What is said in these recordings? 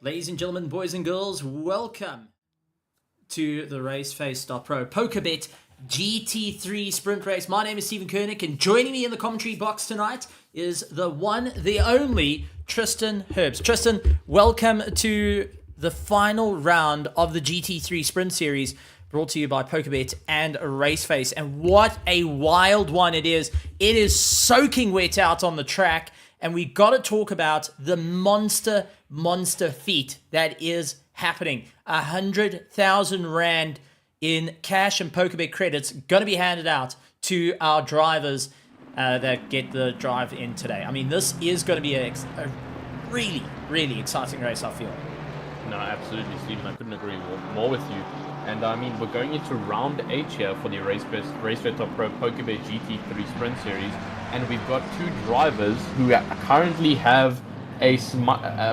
Ladies and gentlemen, boys and girls, welcome to the RaceFace.Pro PokerBet GT3 sprint race. My name is Stephen Koenig, and joining me in the commentary box tonight is the one, the only Tristan Herbst. Tristan, welcome to the final round of the GT3 sprint series, brought to you by PokerBet and RaceFace. And what a wild one it is. It is soaking wet out on the track, and we got to talk about the monster feat that is happening. 100,000 Rand in cash and PokerBet credits going to be handed out to our drivers that get the drive in today. I mean, this is going to be a really, really exciting race, I feel. No, absolutely, Stephen. I couldn't agree more with you. And I mean, we're going into round 8 here for the RaceFace.Pro PokerBet GT3 Sprint Series, and we've got two drivers who currently have a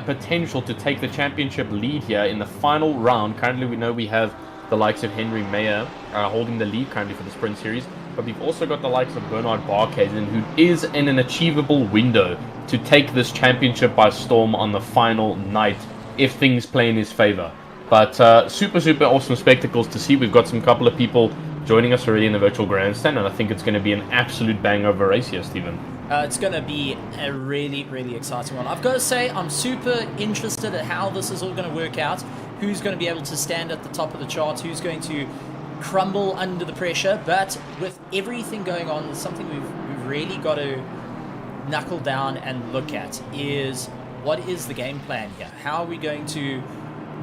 potential to take the championship lead here in the final round. Currently, we know we have the likes of Henry Mayer holding the lead currently for the Sprint Series, but we've also got the likes of Bernard Barkhuizen, who is in an achievable window to take this championship by storm on the final night if things play in his favor. But super awesome spectacles to see. We've got some couple of people joining us already in the virtual grandstand, and I think it's going to be an absolute bang-over race here, Stephen. It's going to be a really, really exciting one. I've got to say, I'm super interested at how this is all going to work out. Who's going to be able to stand at the top of the charts? Who's going to crumble under the pressure? But with everything going on, something we've really got to knuckle down and look at is, what is the game plan here? How are we going to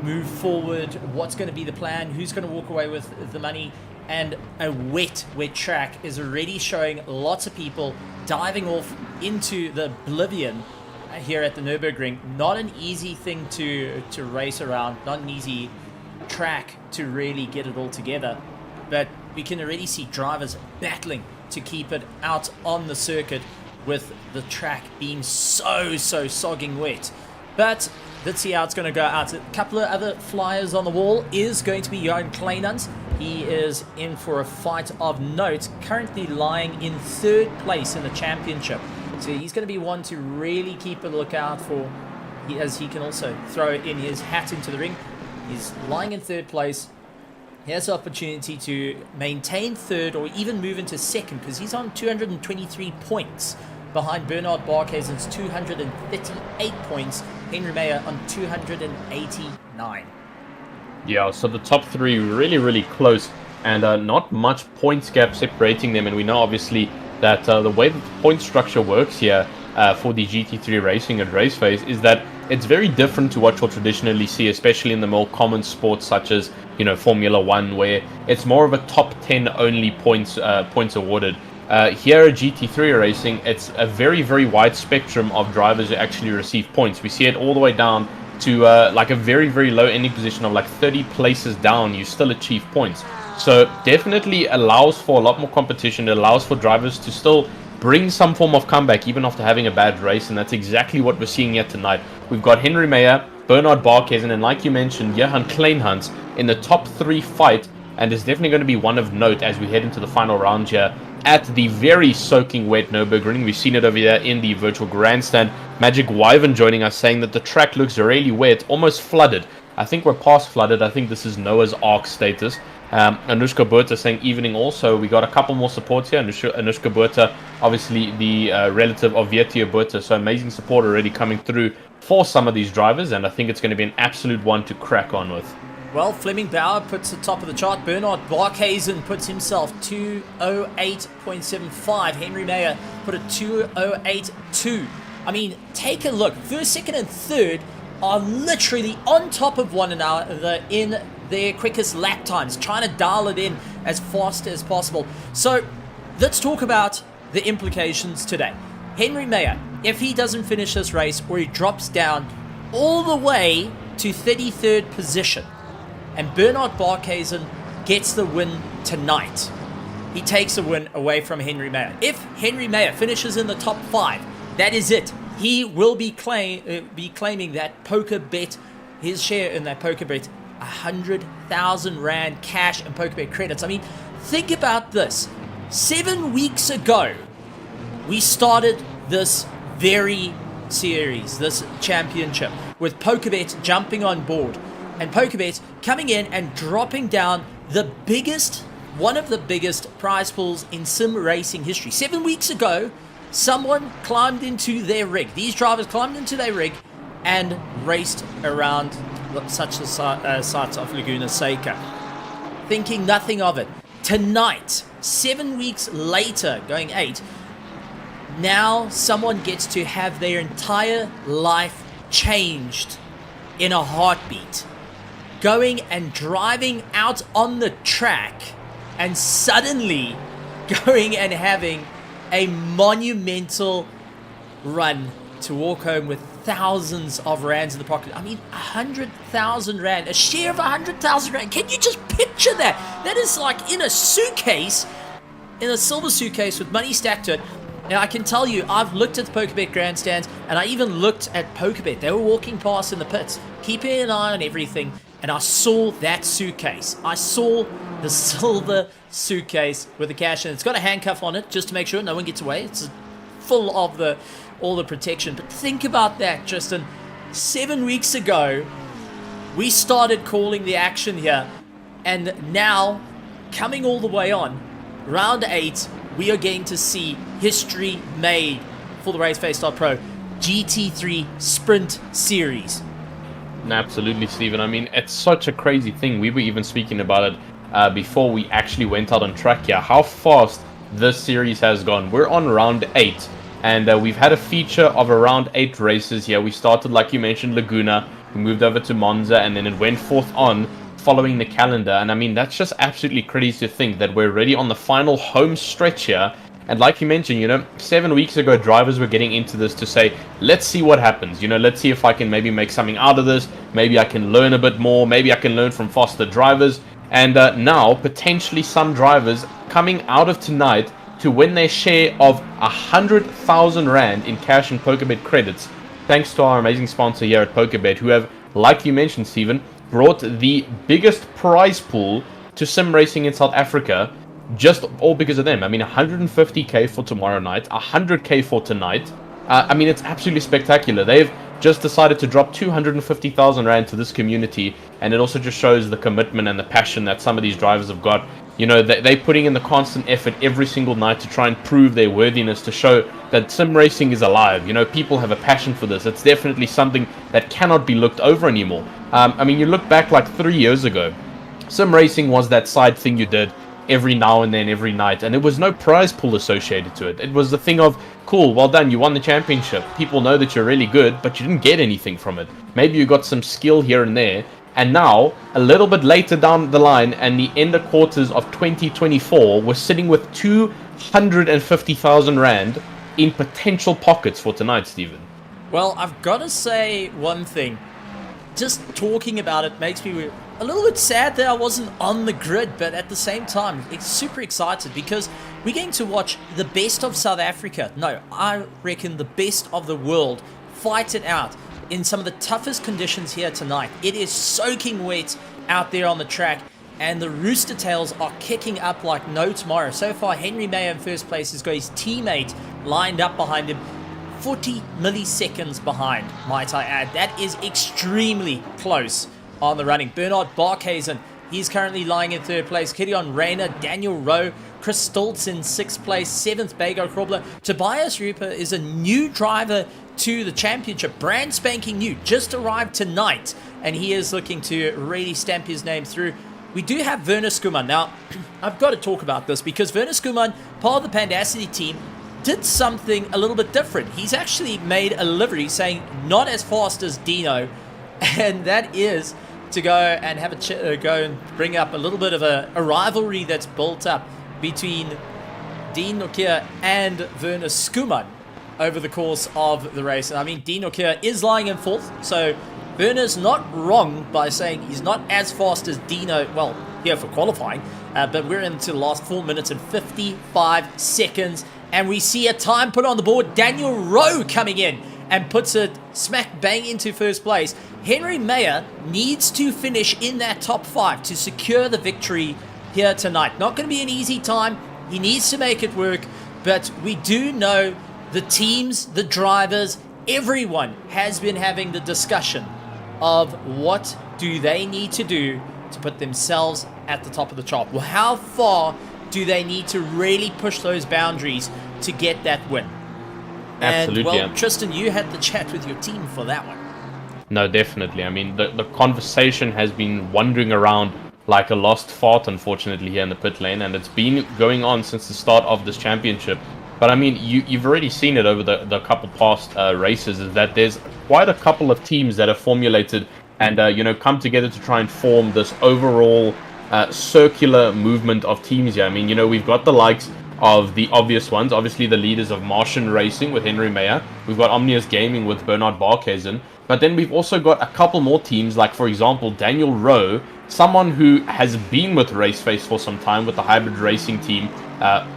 move forward? What's going to be the plan? Who's going to walk away with the money? And a wet track is already showing lots of people diving off into the oblivion here at the Nürburgring. Not an easy thing to race around, not an easy track to really get it all together. But we can already see drivers battling to keep it out on the circuit with the track being so sogging wet. But let's see how it's going to go out. A couple of other flyers on the wall is going to be Johan Kleinhans. He is in for a fight of note, currently lying in 3rd place in the championship. So he's going to be one to really keep a lookout for, as he can also throw in his hat into the ring. He's lying in 3rd place. He has the opportunity to maintain 3rd or even move into 2nd, because he's on 223 points behind Bernard Barkhuizen's 238 points, Henry Mayer on 289. Yeah, so the top 3 really close, and not much points gap separating them. And we know obviously that the way that the point structure works here for the GT3 racing at RaceFace is that it's very different to what you'll traditionally see, especially in the more common sports such as, you know, Formula 1, where it's more of a top 10 only points awarded. Here at GT3 racing, it's a very wide spectrum of drivers who actually receive points. We see it all the way down to like a very low ending position of like 30 places down. You still achieve points. So definitely allows for a lot more competition. It allows for drivers to still bring some form of comeback even after having a bad race, and that's exactly what we're seeing here tonight. We've got Henry Mayer, Bernard Barkhuizen, and like you mentioned, Johan Kleinhans in the top 3 fight, and it's definitely going to be one of note as we head into the final round here at the very soaking wet Nürburgring. We've seen it over here in the virtual grandstand. Magic Wyvern joining us, saying that the track looks really wet, almost flooded. I think we're past flooded. I think this is Noah's Ark status. Anushka Burta saying evening also. We got a couple more supports here. Anushka Burta, obviously the relative of Vietia Burta. So amazing support already coming through for some of these drivers, and I think it's going to be an absolute one to crack on with. Well, Fleming Bauer puts the top of the chart. Bernard Barkhuizen puts himself 208.75. Henry Mayer put a 208.2. I mean, take a look. 1st, 2nd, and 3rd are literally on top of one another in their quickest lap times, trying to dial it in as fast as possible. So let's talk about the implications today. Henry Mayer, if he doesn't finish this race, or he drops down all the way to 33rd position, and Bernard Barkhuizen gets the win tonight, he takes the win away from Henry Mayer. If Henry Mayer finishes in the top 5, that is it. He will be claiming that PokerBet, his share in that PokerBet, 100,000 Rand cash and PokerBet credits. I mean, think about this. 7 weeks ago, we started this very series, this championship, with PokerBet jumping on board, and PokerBet coming in and dropping down one of the biggest prize pools in sim racing history. 7 weeks ago, someone climbed into their rig. These drivers climbed into their rig and raced around such a site of Laguna Seca, thinking nothing of it. Tonight, 7 weeks later, going 8, now someone gets to have their entire life changed in a heartbeat. Going and driving out on the track and suddenly going and having a monumental run to walk home with thousands of rands in the pocket. I mean, 100,000 rand, a share of 100,000 rand. Can you just picture that? That is like in a suitcase, in a silver suitcase with money stacked to it. Now, I can tell you, I've looked at the PokerBet grandstands, and I even looked at PokerBet. They were walking past in the pits, keeping an eye on everything, and I saw that suitcase. I saw the silver suitcase with the cash, and it's got a handcuff on it just to make sure no one gets away. It's full of all the protection. But think about that, Tristan. 7 weeks ago, we started calling the action here, and now, coming all the way on, round 8, we are going to see history made for the RaceFace.Pro GT3 Sprint Series. Absolutely, Stephen. I mean, it's such a crazy thing. We were even speaking about it before we actually went out on track here. How fast this series has gone. We're on round 8, and we've had a feature of around 8 races here. We started, like you mentioned, Laguna. We moved over to Monza, and then it went forth on following the calendar. And I mean, that's just absolutely crazy to think that we're already on the final home stretch here. And like you mentioned, 7 weeks ago, drivers were getting into this to say, let's see what happens. Let's see if I can maybe make something out of this. Maybe I can learn a bit more. Maybe I can learn from faster drivers. And now, potentially some drivers coming out of tonight to win their share of 100,000 Rand in cash and PokerBet credits, thanks to our amazing sponsor here at PokerBet, who have, like you mentioned, Stephen, brought the biggest prize pool to sim racing in South Africa, just all because of them. I mean, 150k for tomorrow night, 100k for tonight. I mean, it's absolutely spectacular. They've just decided to drop 250,000 Rand to this community, and it also just shows the commitment and the passion that some of these drivers have got. They're putting in the constant effort every single night to try and prove their worthiness, to show that sim racing is alive. People have a passion for this. It's definitely something that cannot be looked over anymore. I mean, you look back like 3 years ago, sim racing was that side thing you did every now and then, every night, and there was no prize pool associated to it. It was the thing of, cool, well done, you won the championship. People know that you're really good, but you didn't get anything from it. Maybe you got some skill here and there. And now, a little bit later down the line, and the end of quarters of 2024, we're sitting with 250,000 Rand in potential pockets for tonight, Stephen. Well, I've got to say one thing. Just talking about it makes me a little bit sad that I wasn't on the grid, but at the same time, it's super excited because we're going to watch the best of South Africa. No, I reckon the best of the world fight it out in some of the toughest conditions here tonight. It is soaking wet out there on the track, and the Rooster Tails are kicking up like no tomorrow. So far, Henry Mayer in first place has got his teammate lined up behind him, 40 milliseconds behind, might I add. That is extremely close on the running. Bernard Barkhuizen, he's currently lying in third place. Gideon Rayner, Daniel Rowe, Chris Stoltz in sixth place, seventh Bago Krobler. Tobias Ruper is a new driver to the championship, brand spanking new, just arrived tonight, and he is looking to really stamp his name through. We do have Werner Skuman. Now, I've got to talk about this because Werner Skuman, part of the Pandacity team, did something a little bit different. He's actually made a livery saying not as fast as Dino, and that is to go and have go and bring up a little bit of a rivalry that's built up between Dean Nokia and Werner Skuman over the course of the race. And I mean, Dean Nokia is lying in fourth, so Werner's not wrong by saying he's not as fast as Dino, well, here for qualifying, but we're into the last 4 minutes and 55 seconds, and we see a time put on the board. Daniel Rowe coming in and puts it smack bang into first place. Henry Mayer needs to finish in that top 5 to secure the victory here tonight. Not going to be an easy time. He needs to make it work, but we do know the teams, the drivers, everyone has been having the discussion of what do they need to do to put themselves at the top of the chart. Well, how far do they need to really push those boundaries to get that win? Absolutely. And, well, Tristan, you had the chat with your team for that one. No, definitely. I mean, the conversation has been wandering around like a lost fart, unfortunately, here in the pit lane, and it's been going on since the start of this championship. But I mean, you've already seen it over the couple past races, is that there's quite a couple of teams that have formulated and come together to try and form this overall circular movement of teams here. I mean, we've got the likes of the obvious ones, obviously the leaders of Martian Racing with Henry Mayer. We've got Omnius Gaming with Bernard Barkhuizen. But then we've also got a couple more teams, like, for example, Daniel Rowe, someone who has been with RaceFace for some time with the hybrid racing team.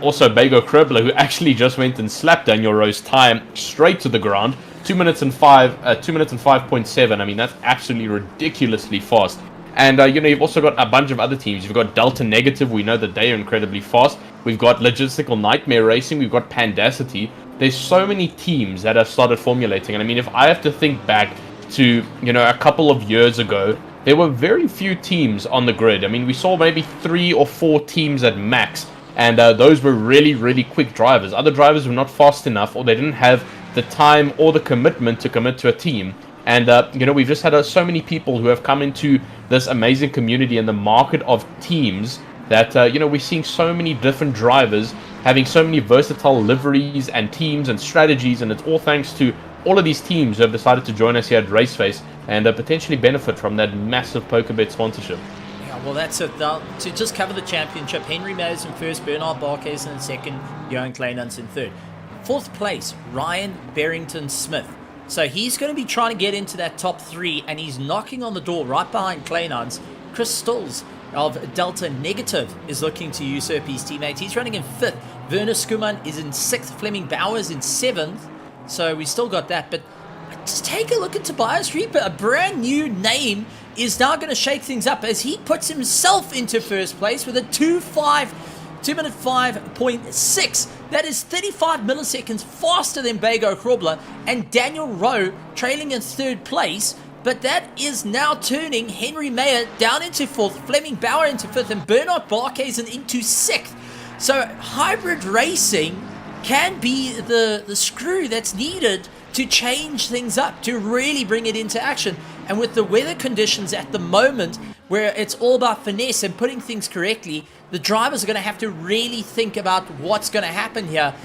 Also, Bego Kribler, who actually just went and slapped Daniel Rowe's time straight to the ground. 2 minutes and 5.7. I mean, that's absolutely ridiculously fast. And, you've also got a bunch of other teams. You've got Delta Negative. We know that they are incredibly fast. We've got Logistical Nightmare Racing. We've got Pandacity. There's so many teams that have started formulating. And, I mean, if I have to think back to, a couple of years ago, there were very few teams on the grid. I mean, we saw maybe 3 or 4 teams at max. And those were really, really quick drivers. Other drivers were not fast enough, or they didn't have the time or the commitment to commit to a team. And, we've just had so many people who have come into this amazing community and the market of teams that, we're seeing so many different drivers having so many versatile liveries and teams and strategies. And it's all thanks to all of these teams who have decided to join us here at RaceFace and potentially benefit from that massive PokerBet sponsorship. Yeah, well, that's it. To just cover the championship, Henry Mayers in first, Bernard Barkhuizen in second, Johan Kleinans in third. Fourth place, Ryan Barrington-Smith. So he's going to be trying to get into that top 3, and he's knocking on the door right behind Kleinans. Chris Stills of Delta Negative is looking to usurp his teammates. He's running in 5th. Werner Skuman is in 6th. Fleming Bowers in 7th. So we still got that. But just take a look at Tobias Reaper. A brand new name is now going to shake things up as he puts himself into first place with a 2 minute 5.6. That is 35 milliseconds faster than Bego Kribler, and Daniel Rowe trailing in 3rd place. But that is now turning Henry Mayer down into 4th, Fleming Bauer into 5th, and Bernard Barkhuizen into 6th. So hybrid racing can be the screw that's needed to change things up, to really bring it into action. And with the weather conditions at the moment, where it's all about finesse and putting things correctly, the drivers are going to have to really think about what's going to happen here,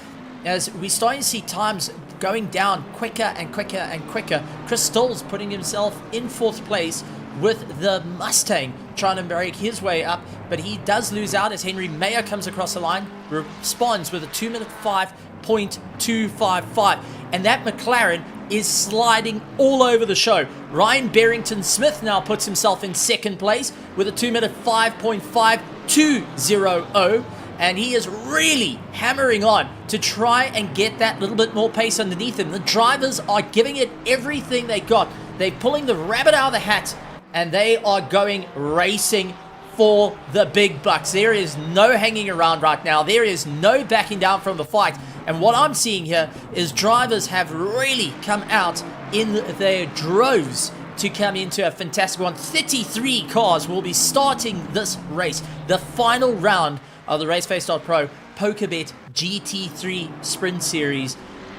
as we're starting to see times going down quicker and quicker and quicker. Chris Stills putting himself in 4th place with the Mustang, trying to break his way up, but he does lose out as Henry Mayer comes across the line, responds with a 2 minute 5.255, and that McLaren is sliding all over the show. Ryan Barrington-Smith now puts himself in 2nd place with a 2 minute 5.5200, and he is really hammering on to try and get that little bit more pace underneath him. The drivers are giving it everything they got. They're pulling the rabbit out of the hat, and they are going racing for the big bucks. There is no hanging around right now. There is no backing down from the fight. And what I'm seeing here is drivers have really come out in their droves to come into a fantastic one. 33 cars will be starting this race, the final round of the RaceFace.Pro PokerBet GT3 Sprint Series.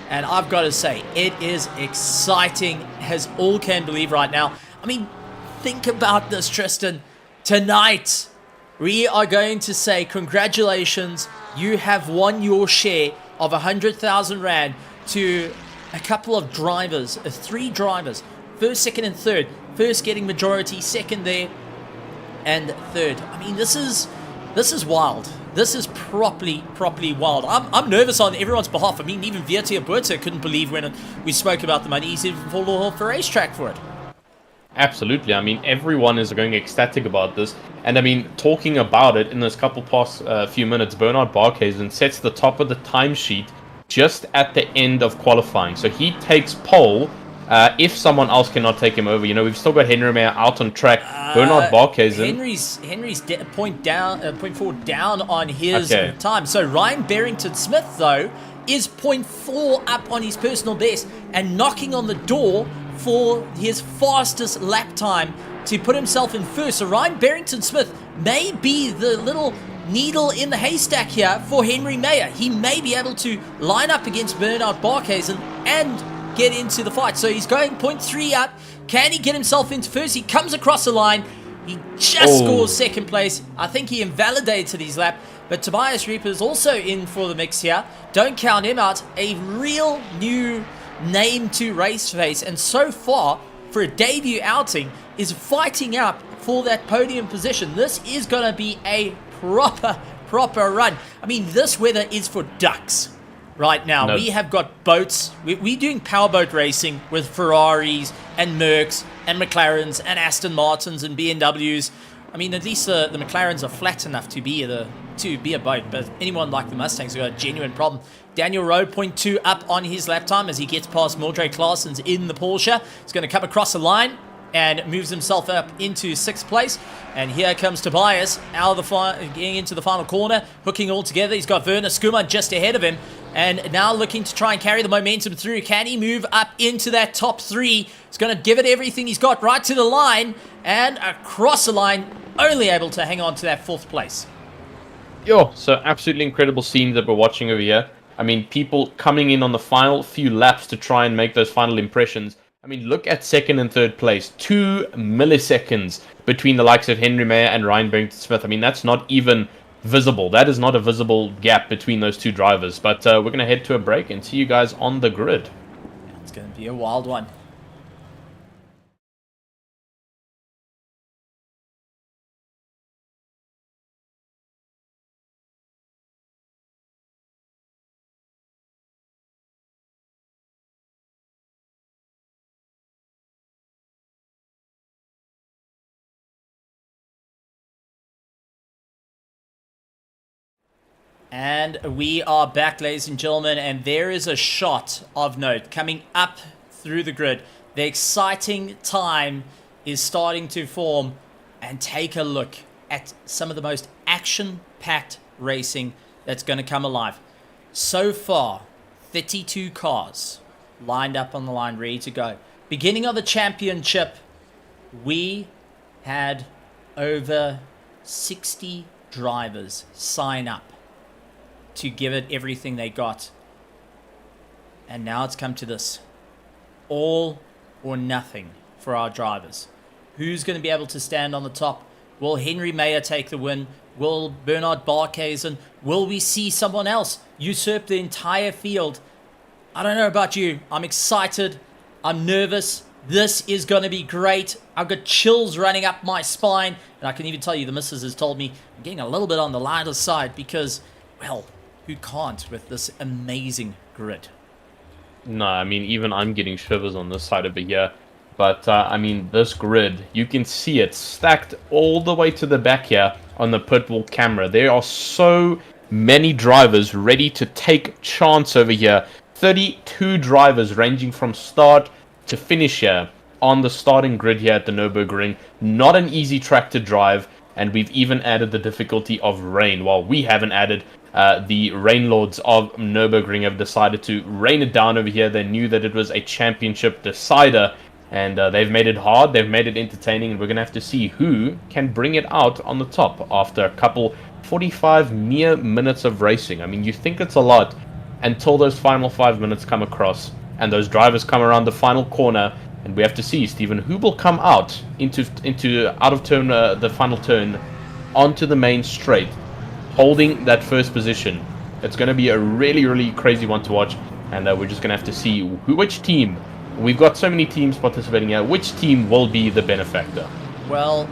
And I've got to say, it is exciting as all can believe right now. I mean, think about this, Tristan. Tonight, we are going to say congratulations. You have won your share of 100,000 Rand to a couple of drivers, 3 drivers. First, second, and third. First getting majority, second there, and third. I mean, this is wild. This is properly wild. I'm nervous on everyone's behalf. I mean, even Viertia Buerta couldn't believe when we spoke about the money. He's even fallen off a racetrack for it. Absolutely. I mean, everyone is going ecstatic about this. And I mean, talking about it in this couple past few minutes, Bernard Barkhuizen sets the top of the timesheet just at the end of qualifying. So he takes pole if someone else cannot take him over. We've still got Henry Mayer out on track. Bernard Barkhuizen. Henry's point forward down on his time. So Ryan Barrington-Smith, though, is 0.4 up on his personal best and knocking on the door for his fastest lap time to put himself in first. So Ryan Barrington-Smith may be the little needle in the haystack here for Henry Mayer. He may be able to line up against Bernard Barkhuizen and get into the fight. So he's going 0.3 up. Can he get himself into first? He comes across the line. He just scores second place. I think he invalidated his lap. But Tobias Reaper is also in for the mix here. Don't count him out. A real new name to RaceFace. And so far, for a debut outing, is fighting up for that podium position. This is going to be a proper run. I mean, this weather is for ducks right now. No. We have got boats. We're doing powerboat racing with Ferraris and Mercs and McLarens and Aston Martins and BMWs. I mean, at least the McLarens are flat enough to be a boat, but anyone like the Mustangs have got a genuine problem. Daniel Rowe, 0.2 up on his lap time as he gets past Mildred Claessens in the Porsche. He's going to come across the line and moves himself up into 6th place. And here comes Tobias out of the getting into the final corner, hooking all together. He's got Werner Skuman just ahead of him, and now looking to try and carry the momentum through. Can he move up into that top 3? He's going to give it everything he's got right to the line, and across the line, only able to hang on to that 4th place. Yo, so absolutely incredible scenes that we're watching over here. I mean, people coming in on the final few laps to try and make those final impressions. I mean, look at 2nd and 3rd place. 2 milliseconds between the likes of Henry Mayer and Ryan Barrington-Smith. I mean, that's not even visible. That is not a visible gap between those two drivers. But we're going to head to a break and see you guys on the grid. It's going to be a wild one. And we are back, ladies and gentlemen, and there is a shot of note coming up through the grid. The exciting time is starting to form, and take a look at some of the most action-packed racing that's going to come alive. So far, 32 cars lined up on the line, ready to go. Beginning of the championship, we had over 60 drivers sign up to give it everything they got. And now it's come to this. All or nothing for our drivers. Who's going to be able to stand on the top? Will Henry Mayer take the win? Will Bernard Barkhuizen? Will we see someone else usurp the entire field? I don't know about you. I'm excited. I'm nervous. This is going to be great. I've got chills running up my spine. And I can even tell you, the missus has told me I'm getting a little bit on the lighter side because, well, who can't with this amazing grid? No, I mean, even I'm getting shivers on this side over here. But, I mean, this grid, you can see it stacked all the way to the back here on the pit wall camera. There are so many drivers ready to take chance over here. 32 drivers ranging from start to finish here on the starting grid here at the Nürburgring. Not an easy track to drive, and we've even added the difficulty of rain. While we haven't added, the rain lords of Nürburgring have decided to rain it down over here. They knew that it was a championship decider, and they've made it hard, they've made it entertaining, and we're going to have to see who can bring it out on the top after a couple 45 mere minutes of racing. I mean, you think it's a lot until those final 5 minutes come across, and those drivers come around the final corner, and we have to see, Stephen, who will come out out of turn, the final turn, onto the main straight, holding that first position. It's going to be a really, really crazy one to watch, and we're just going to have to see which team. We've got so many teams participating here. Which team will be the benefactor? Well,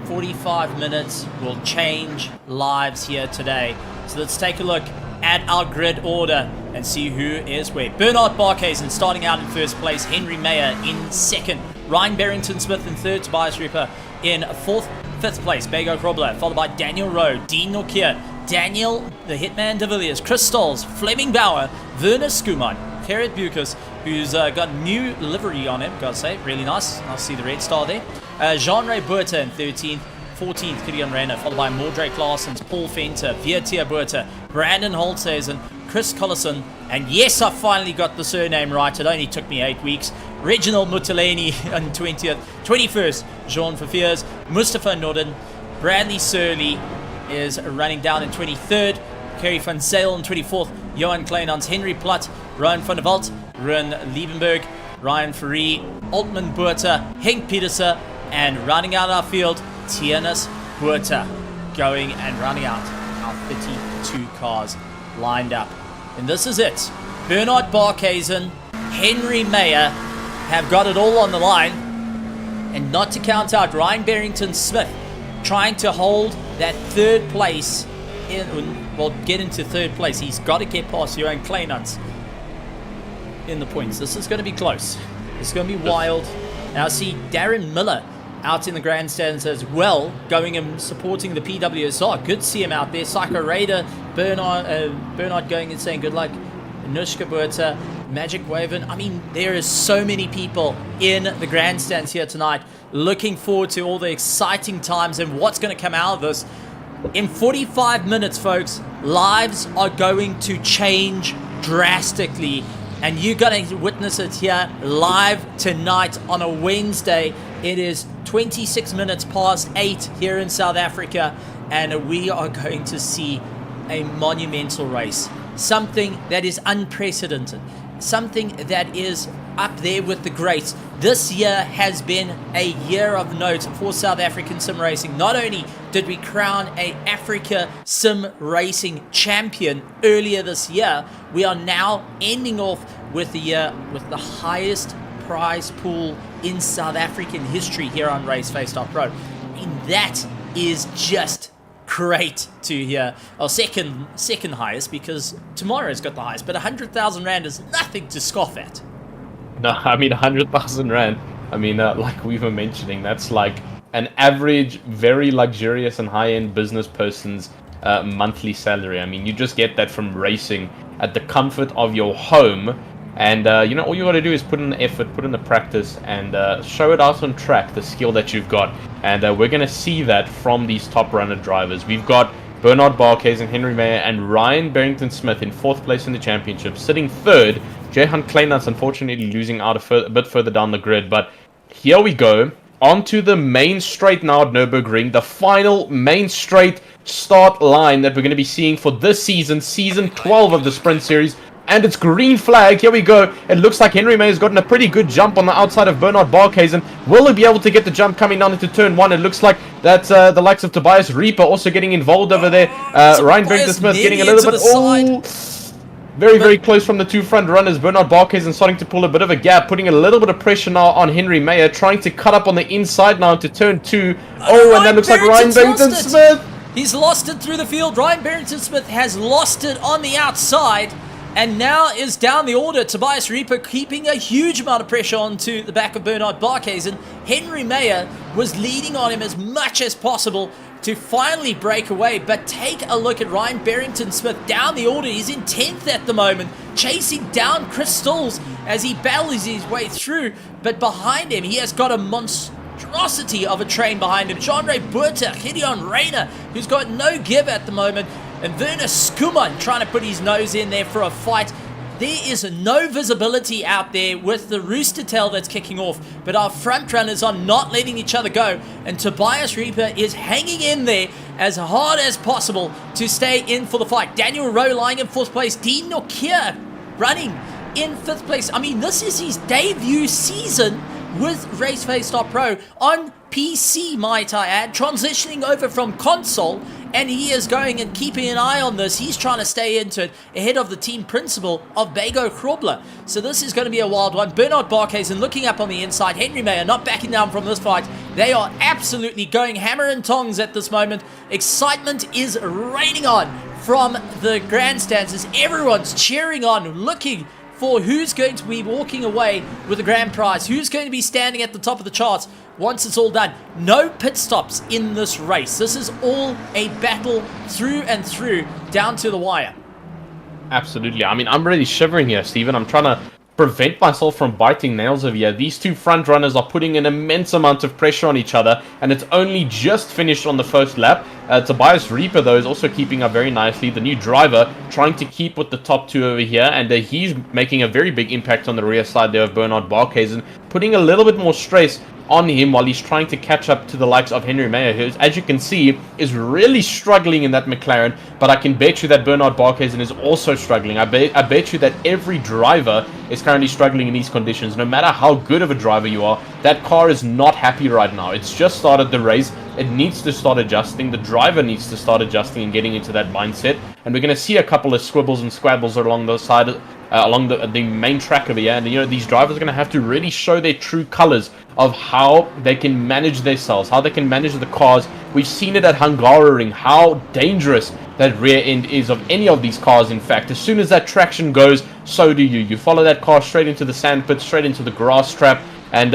45 minutes will change lives here today. So let's take a look at our grid order and see who is where. Bernard Barkhuizen starting out in first place. Henry Mayer in second. Ryan Barrington-Smith in third. Tobias Reaper in fourth. Fifth place, Bego Krobler, followed by Daniel Rowe, Dean Norkier, Daniel, the Hitman de Villiers, Chris Stolz, Fleming Bauer, Werner Skuman, Gerrit Bucas, who's got new livery on him, gotta say, really nice. I'll see the red star there. Jean-Ray Buerta in 13th, 14th, Kilian Renner, followed by Mildred Claessens, Paul Venter, Viertier Buerta, Brandon Holtzhuizen, Chris Collison, and yes, I finally got the surname right. It only took me 8 weeks. Reginald Mutaleni on 20th. 21st, Jean Fafiers. Mustafa Norden. Bradley Surley is running down in 23rd. Kerry van Zeel in 24th. Johan Kleinans, Henry Platt, Rowan van der Walt, Ruan Liebenberg, Ryan Ferree, Altman Buerta, Henk Pietersen, and rounding out our field, Tianus Buerta, going and rounding out our 32 cars lined up. And this is it. Bernard Barkhuizen, Henry Mayer have got it all on the line. And not to count out Ryan Barrington-Smith trying to hold that third place, get into third place. He's got to get past Johan Kleinans in the points. This is going to be close. It's going to be wild. Now see Darren Miller out in the grandstands as well, going and supporting the PWSR. Good to see him out there. Psycho Raider, Bernard going and saying good luck. Anushka Buerta, Magic Waven. I mean, there is so many people in the grandstands here tonight. Looking forward to all the exciting times and what's going to come out of this. In 45 minutes, folks, lives are going to change drastically. And you're going to witness it here live tonight on a Wednesday. It is 26 minutes past 8 here in South Africa. And we are going to see a monumental race. Something that is unprecedented. Something that is up there with the greats. This year has been a year of note for South African sim racing. Not only did we crown a Africa sim racing champion earlier this year, we are now ending off with the year with the highest prize pool in South African history here on RaceFace.Pro. I mean, that is just great to hear. Well, second highest, because tomorrow's got the highest, but 100,000 Rand is nothing to scoff at. No, I mean 100,000 Rand. I mean, like we were mentioning, that's like an average, very luxurious and high-end business person's monthly salary. I mean, you just get that from racing at the comfort of your home. And, all you got to do is put in the effort, put in the practice, and show it out on track, the skill that you've got. And we're going to see that from these top runner drivers. We've got Bernard Barkhuizen, Henry Mayer, and Ryan Barrington-Smith in 4th place in the championship. Sitting 3rd, Johan Kleinans, unfortunately losing out a bit further down the grid. But here we go. Onto the main straight now at Nürburgring. The final main straight start line that we're going to be seeing for this season. Season 12 of the Sprint Series. And it's green flag. Here we go. It looks like Henry May has gotten a pretty good jump on the outside of Bernard Barkhuizen. Will he be able to get the jump coming down into turn 1? It looks like that's the likes of Tobias Reaper also getting involved over there. Ryan Barrington-Smith getting a little bit... very, very close from the two front runners. Bernard Barkhuizen starting to pull a bit of a gap, putting a little bit of pressure now on Henry Mayer, trying to cut up on the inside now into turn 2. Oh, and that looks like Ryan Barrington-Smith. He's lost it through the field. Ryan Barrington-Smith has lost it on the outside. And now is down the order. Tobias Reaper keeping a huge amount of pressure onto the back of Bernard Barkhuizen. Henry Mayer was leading on him as much as possible to finally break away. But take a look at Ryan Barrington-Smith down the order. He's in 10th at the moment, chasing down Chris Stills as he battles his way through. But behind him, he has got a monstrosity of a train behind him. Jean-Ray Buerta, Gideon Reyna, who's got no give at the moment. And Werner Skuman trying to put his nose in there for a fight. There is no visibility out there with the rooster tail that's kicking off. But our front runners are not letting each other go. And Tobias Reaper is hanging in there as hard as possible to stay in for the fight. Daniel Rowe lying in 4th place. Dean Nokia running in 5th place. I mean, this is his debut season with RaceFace.Pro on PC, might I add, transitioning over from console, and he is going and keeping an eye on this. He's trying to stay into it ahead of the team principal of Bego Krobler. So this is going to be a wild one. Bernard Barkhuizen looking up on the inside. Henry Mayer not backing down from this fight. They are absolutely going hammer and tongs at this moment. Excitement is raining on from the grandstands as everyone's cheering on, looking for who's going to be walking away with the grand prize, who's going to be standing at the top of the charts once it's all done. No pit stops in this race. This is all a battle through and through, down to the wire. Absolutely. I mean, I'm really shivering here, Stephen. I'm trying to prevent myself from biting nails over here. These two front runners are putting an immense amount of pressure on each other, and it's only just finished on the first lap. Tobias Reaper, though, is also keeping up very nicely. The new driver trying to keep with the top two over here, and he's making a very big impact on the rear side there of Bernard Barkhuizen, putting a little bit more stress on him while he's trying to catch up to the likes of Henry Mayer, who, as you can see, is really struggling in that McLaren. But I can bet you that Bernard Barkhuizen is also struggling. I bet you that every driver is currently struggling in these conditions. No matter how good of a driver you are, that car is not happy right now. It's just started the race. It needs to start adjusting. The driver needs to start adjusting and getting into that mindset. And we're going to see a couple of squibbles and squabbles along the side, along the main track over here. And, you know, these drivers are going to have to really show their true colors of how they can manage themselves, how they can manage the cars. We've seen it at Hungaroring, how dangerous that rear end is of any of these cars. In fact, as soon as that traction goes, so do you. You follow that car straight into the sandpit, straight into the grass trap. And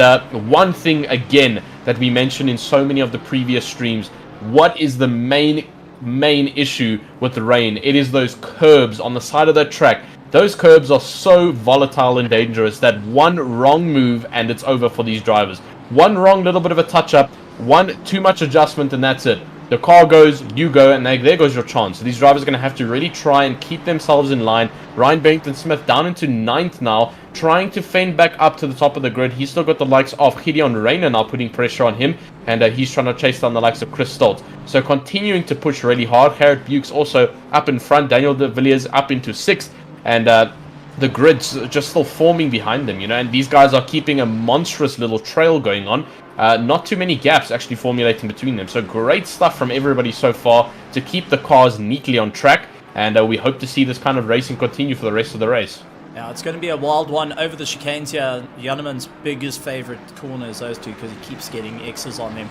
one thing, again, that we mentioned in so many of the previous streams, what is the main issue with the rain? It is those curbs on the side of that track. Those curbs are so volatile and dangerous that one wrong move and it's over for these drivers. One wrong little bit of a touch-up, one too much adjustment, and that's it. The car goes, you go, and there goes your chance. So these drivers are going to have to really try and keep themselves in line. Ryan Barrington-Smith down into 9th now, trying to fend back up to the top of the grid. He's still got the likes of Gideon Rayner now putting pressure on him, and he's trying to chase down the likes of Chris Stoltz. So continuing to push really hard. Garrett Bukes also up in front. Daniel De Villiers up into 6th. And the grid's just still forming behind them, you know, and these guys are keeping a monstrous little trail going on. Not too many gaps actually formulating between them. So great stuff from everybody so far to keep the cars neatly on track. And we hope to see this kind of racing continue for the rest of the race. Yeah, it's going to be a wild one over the chicanes here. Jonneman's biggest favorite corner is those two because he keeps getting X's on them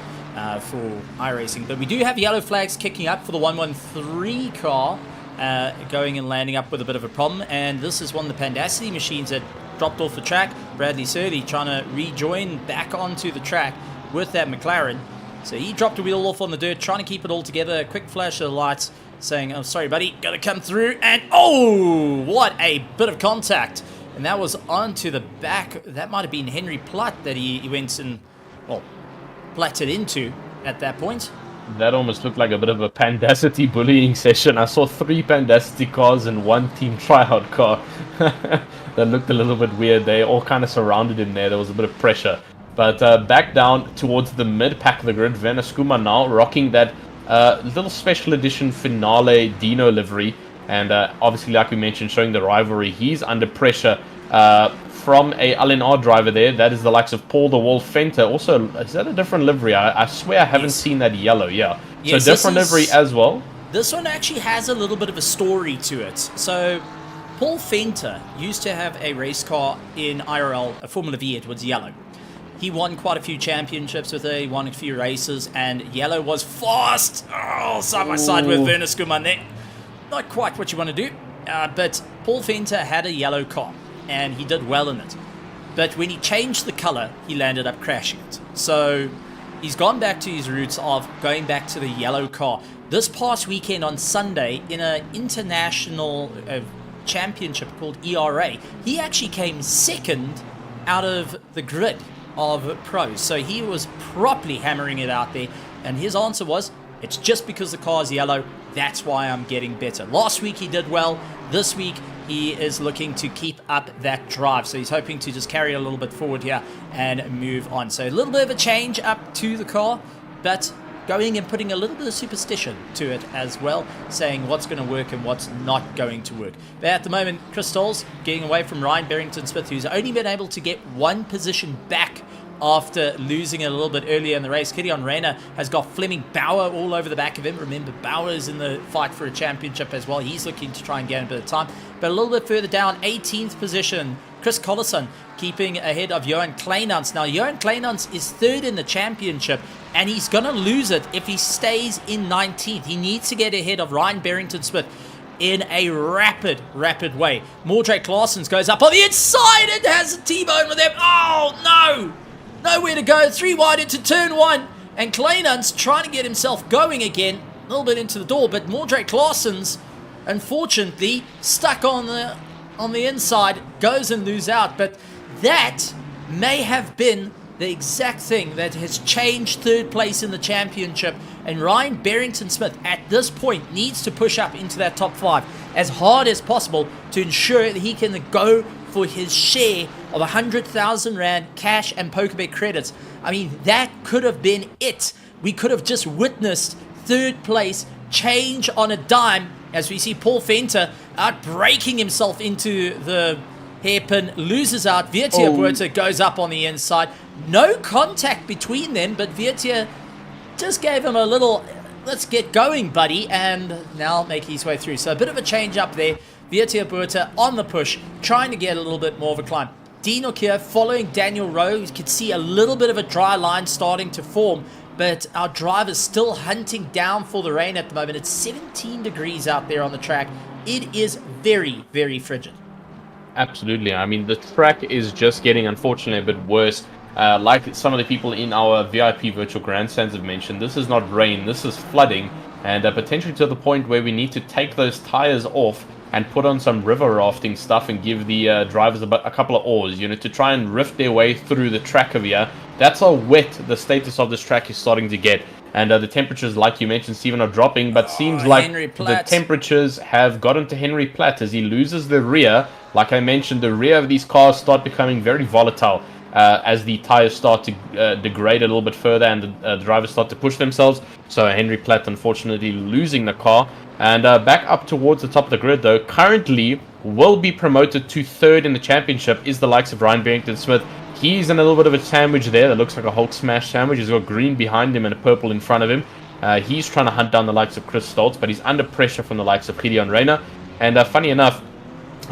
for iRacing. But we do have yellow flags kicking up for the 113 car. Going and landing up with a bit of a problem, and this is one of the Pandacity machines that dropped off the track. Bradley Surley trying to rejoin back onto the track with that McLaren. So he dropped a wheel off on the dirt, trying to keep it all together. A quick flash of the lights saying, "Oh, sorry, buddy, gotta come through." And oh, what a bit of contact! And that was onto the back. That might have been Henry Platt that he went and, well, platted into at that point. That almost looked like a bit of a Pandacity bullying session. I saw 3 Pandacity cars and 1 team tryout car. That looked a little bit weird. They all kind of surrounded him there. There was a bit of pressure. But back down towards the mid-pack of the grid, Venaskuma now rocking that little special edition Finale Dino livery. And obviously, like we mentioned, showing the rivalry. He's under pressure from a LNR driver there. That is the likes of Paul the Wolf Fenter. Also, is that a different livery? I swear I haven't seen that yellow. Yeah. Yes, so different livery as well. This one actually has a little bit of a story to it. So Paul Fenter used to have a race car in IRL, a Formula V. It was yellow. He won quite a few championships with it. He won a few races, and yellow was fast. Oh, side by side with Werner Skuman. Not quite what you want to do, but Paul Fenter had a yellow car, and he did well in it. But when he changed the color, he landed up crashing it. So he's gone back to his roots of going back to the yellow car. This past weekend on Sunday, in an international championship called ERA, he actually came second out of the grid of pros. So he was properly hammering it out there. And his answer was, it's just because the car is yellow, that's why I'm getting better. Last week he did well. This week he is looking to keep up that drive. So he's hoping to just carry a little bit forward here and move on. So a little bit of a change up to the car, but going and putting a little bit of superstition to it as well, saying what's going to work and what's not going to work. But at the moment, Chris Stoltz getting away from Ryan Barrington-Smith, who's only been able to get 1 position back after losing it a little bit earlier in the race. Gideon Rayner has got Fleming Bauer all over the back of him. Remember, Bauer is in the fight for a championship as well. He's looking to try and gain a bit of time. But a little bit further down, 18th position, Chris Collison keeping ahead of Johan Kleinans. Now, Johan Kleinans is 3rd in the championship, and he's going to lose it if he stays in 19th. He needs to get ahead of Ryan Barrington-Smith in a rapid way. Mordrake Claessens goes up on the inside and has a T-bone with him. Oh, no! Nowhere to go, 3 wide into turn 1, and Kleinans trying to get himself going again, a little bit into the door, but Mordrake Claessens, unfortunately, stuck on the on the inside, goes and loses out. But that may have been the exact thing that has changed third place in the championship. And Ryan Barrington-Smith at this point needs to push up into that top 5 as hard as possible to ensure that he can go for his share of 100,000 Rand cash and PokerBet credits. I mean, that could have been it. We could have just witnessed third place change on a dime as we see Paul Venter out breaking himself into the hairpin, loses out. Vietia Buerta goes up on the inside. No contact between them, but Vietia just gave him a little, let's get going, buddy, and now make his way through. So a bit of a change up there. Vietia Buerta on the push, trying to get a little bit more of a climb. Dino here following Daniel Rowe. You can see a little bit of a dry line starting to form, but our driver's still hunting down for the rain at the moment. It's 17 degrees out there on the track. It is very, very frigid. Absolutely. I mean, the track is just getting, unfortunately, a bit worse. Like some of the people in our VIP virtual grandstands have mentioned, this is not rain, this is flooding, and potentially to the point where we need to take those tires off and put on some river rafting stuff and give the drivers a couple of oars, you know, to try and rift their way through the track over here. That's how wet the status of this track is starting to get. And the temperatures, like you mentioned, Stephen, are dropping, but seems like the temperatures have gotten to Henry Platt as he loses the rear. Like I mentioned, the rear of these cars start becoming very volatile as the tires start to degrade a little bit further and the drivers start to push themselves. So Henry Platt, unfortunately, losing the car. And back up towards the top of the grid, though, currently will be promoted to third in the championship is the likes of Ryan Barrington-Smith. He's in a little bit of a sandwich there that looks like a Hulk smash sandwich. He's got green behind him and a purple in front of him. He's trying to hunt down the likes of Chris Stoltz, but he's under pressure from the likes of Gideon Reyna. And funny enough,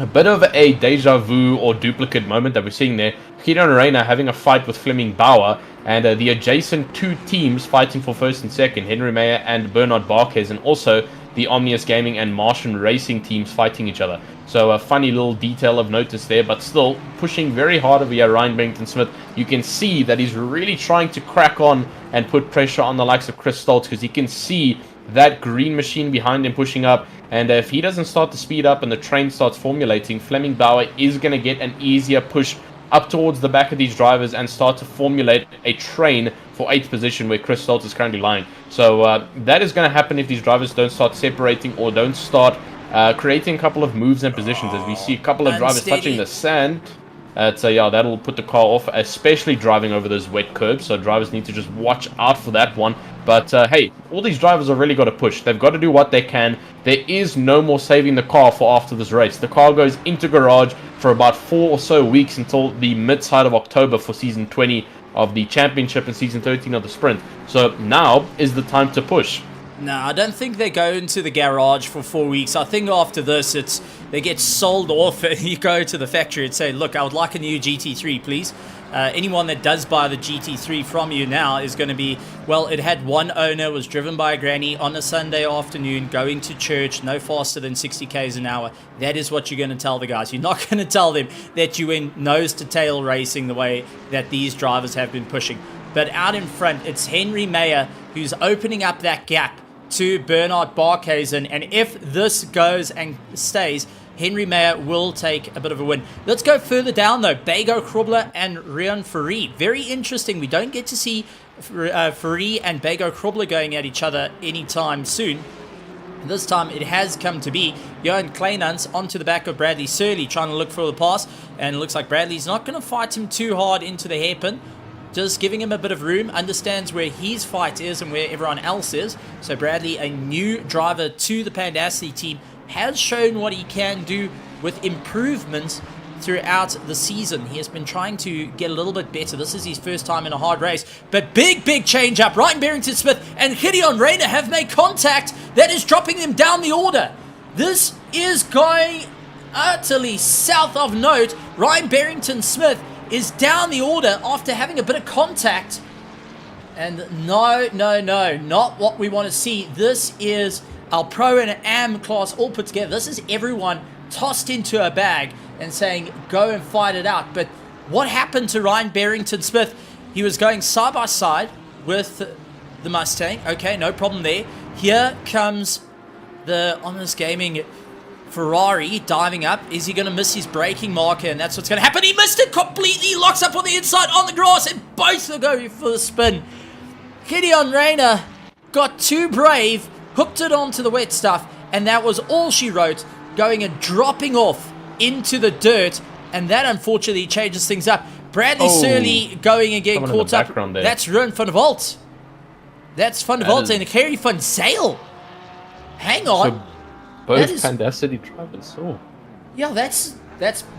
a bit of a deja vu or duplicate moment that we're seeing there. Gideon Reyna having a fight with Fleming Bauer, and the adjacent two teams fighting for first and second, Henry Meyer and Bernard Barquez, and also the Omnius Gaming and Martian Racing teams fighting each other. So a funny little detail of notice there, but still pushing very hard over here, Ryan Barrington-Smith. You can see that he's really trying to crack on and put pressure on the likes of Chris Stoltz, because he can see that green machine behind him pushing up. And if he doesn't start to speed up and the train starts formulating, Fleming Bauer is going to get an easier push up towards the back of these drivers and start to formulate a train for 8th position where Chris Stoltz is currently lying. So that is going to happen if these drivers don't start separating or don't start creating a couple of moves and positions, as we see a couple of drivers touching the sand. So yeah, that'll put the car off, especially driving over those wet curbs. So drivers need to just watch out for that one. But hey, all these drivers have really got to push. They've got to do what they can. There is no more saving the car for after this race. The car goes into garage for about 4 or so weeks until the mid-side of October for season 20 of the championship and season 13 of the sprint. So now is the time to push. No, I don't think they go into the garage for 4 weeks. I think after this, they get sold off. You go to the factory and say, look, I would like a new GT3, please. Anyone that does buy the GT3 from you now is going to be, well, it had one owner, was driven by a granny on a Sunday afternoon, going to church, no faster than 60 k's an hour. That is what you're going to tell the guys. You're not going to tell them that you went nose-to-tail racing the way that these drivers have been pushing. But out in front, it's Henry Meyer who's opening up that gap to Bernard Barkhuizen, and if this goes and stays, Henry Meyer will take a bit of a win. Let's go further down though. Bego Krobler and Rian Ferry. Very interesting. We don't get to see Ferry and Bego Krobler going at each other anytime soon. This time it has come to be Johan Kleinans onto the back of Bradley Surley, trying to look for the pass, and it looks like Bradley's not going to fight him too hard into the hairpin. Just giving him a bit of room, understands where his fight is and where everyone else is. So Bradley, a new driver to the Pandassi team, has shown what he can do with improvements throughout the season. He has been trying to get a little bit better. This is his first time in a hard race, but big change up. Ryan Barrington-Smith and Gideon Reyna have made contact. That is dropping them down the order. This is going utterly south of note. Ryan Barrington-Smith is down the order after having a bit of contact. And no, not what we want to see. This is our Pro and Am class all put together. This is everyone tossed into a bag and saying, go and fight it out. But what happened to Ryan Barrington-Smith? He was going side by side with the Mustang. Okay, no problem there. Here comes the Omnius Gaming Ferrari diving up. Is he going to miss his braking marker? And that's what's going to happen. He missed it completely. Locks up on the inside on the grass. And both are going for the spin. Gideon Rayner got too brave. Hooked it onto the wet stuff. And that was all she wrote. Going and dropping off into the dirt. And that unfortunately changes things up. Bradley Surly going and getting caught up. There. That's Ruin van der Walt. That's Van der Walt and Harry van Zyl. Hang on. So both Pandacity drivers. Oh. Yeah, that's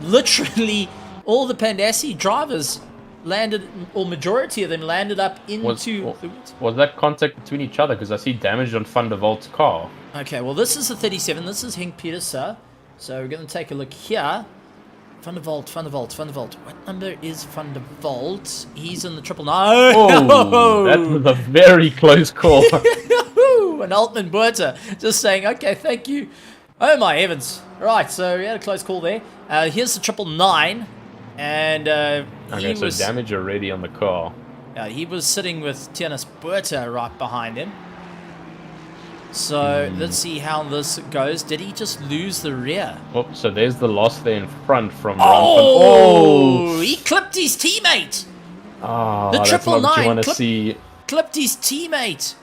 literally all the Pandacity drivers landed, or majority of them landed up into... Was that contact between each other? Because I see damage on Van der Walt's car. Okay, well this is the 37. This is Henk Pieterse. So we're going to take a look here. Van der Walt. What number is Van der Walt? He's in the 999. Oh, that was a very close call. And Altman Buerta just saying, okay, thank you. Oh my heavens. Right, so we had a close call there. Here's the 999. And okay, so damage already on the car. He was sitting with Tianis Buerta right behind him. So let's see how this goes. Did he just lose the rear? Oh, so there's the loss there in front from He clipped his teammate. Oh, the that's not what you want to clipped, see. Clipped his teammate.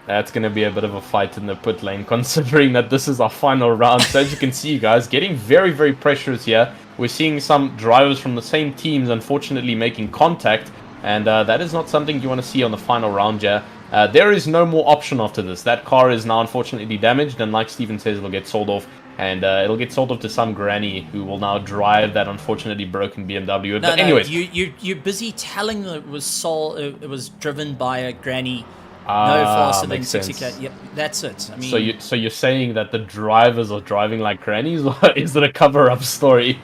That's going to be a bit of a fight in the pit lane, considering that this is our final round. So as you can see, guys, getting very, very pressurous here. We're seeing some drivers from the same teams, unfortunately, making contact. And that is not something you want to see on the final round here. There is no more option after this. That car is now unfortunately damaged, and like Steven says, it'll get sold off. And it'll get sold off to some granny who will now drive that unfortunately broken BMW. But anyways, you're busy telling that it was sold. It was driven by a granny. No faster than 60k. Yep, that's it. I mean, so you're saying that the drivers are driving like grannies, or is it a cover-up story?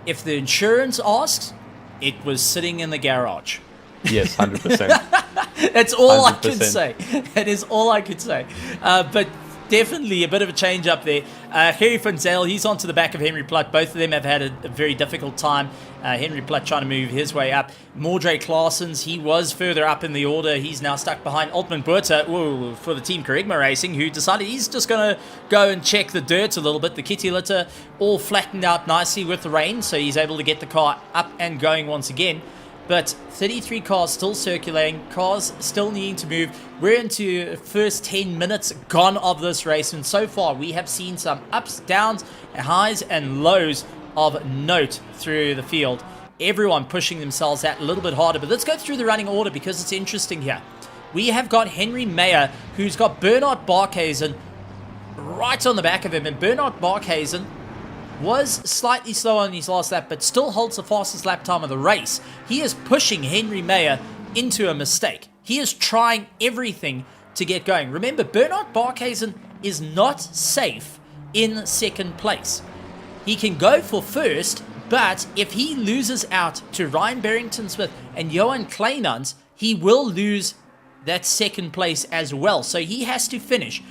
If the insurance asks, it was sitting in the garage. Yes, 100%. That's all 100%. I can say. That is all I could say. But definitely a bit of a change up there. Harry van Zyl, he's onto the back of Henry Plutt. Both of them have had a very difficult time. Henry Plutt trying to move his way up. Mordre Claessens, he was further up in the order. He's now stuck behind Altman Buerta for the Team Kerygma Racing, who decided he's just going to go and check the dirt a little bit. The kitty litter all flattened out nicely with the rain, so he's able to get the car up and going once again. But 33 cars still circulating, cars still needing to move. We're into the first 10 minutes gone of this race, and so far we have seen some ups, downs, highs and lows of note through the field. Everyone pushing themselves that a little bit harder, but let's go through the running order because it's interesting here. We have got Henry Meyer, who's got Bernard Barkhuizen right on the back of him, and Bernard Barkhuizen was slightly slow on his last lap, but still holds the fastest lap time of the race. He is pushing Henry Meyer into a mistake. He is trying everything to get going. Remember, Bernard Barkhuizen is not safe in second place. He can go for first, but if he loses out to Ryan Barrington-Smith and Johan Kleinans, he will lose that second place as well. So he has to finish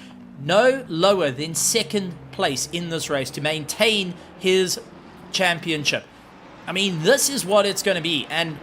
no lower than second place in this race to maintain his championship. I mean, this is what it's going to be, and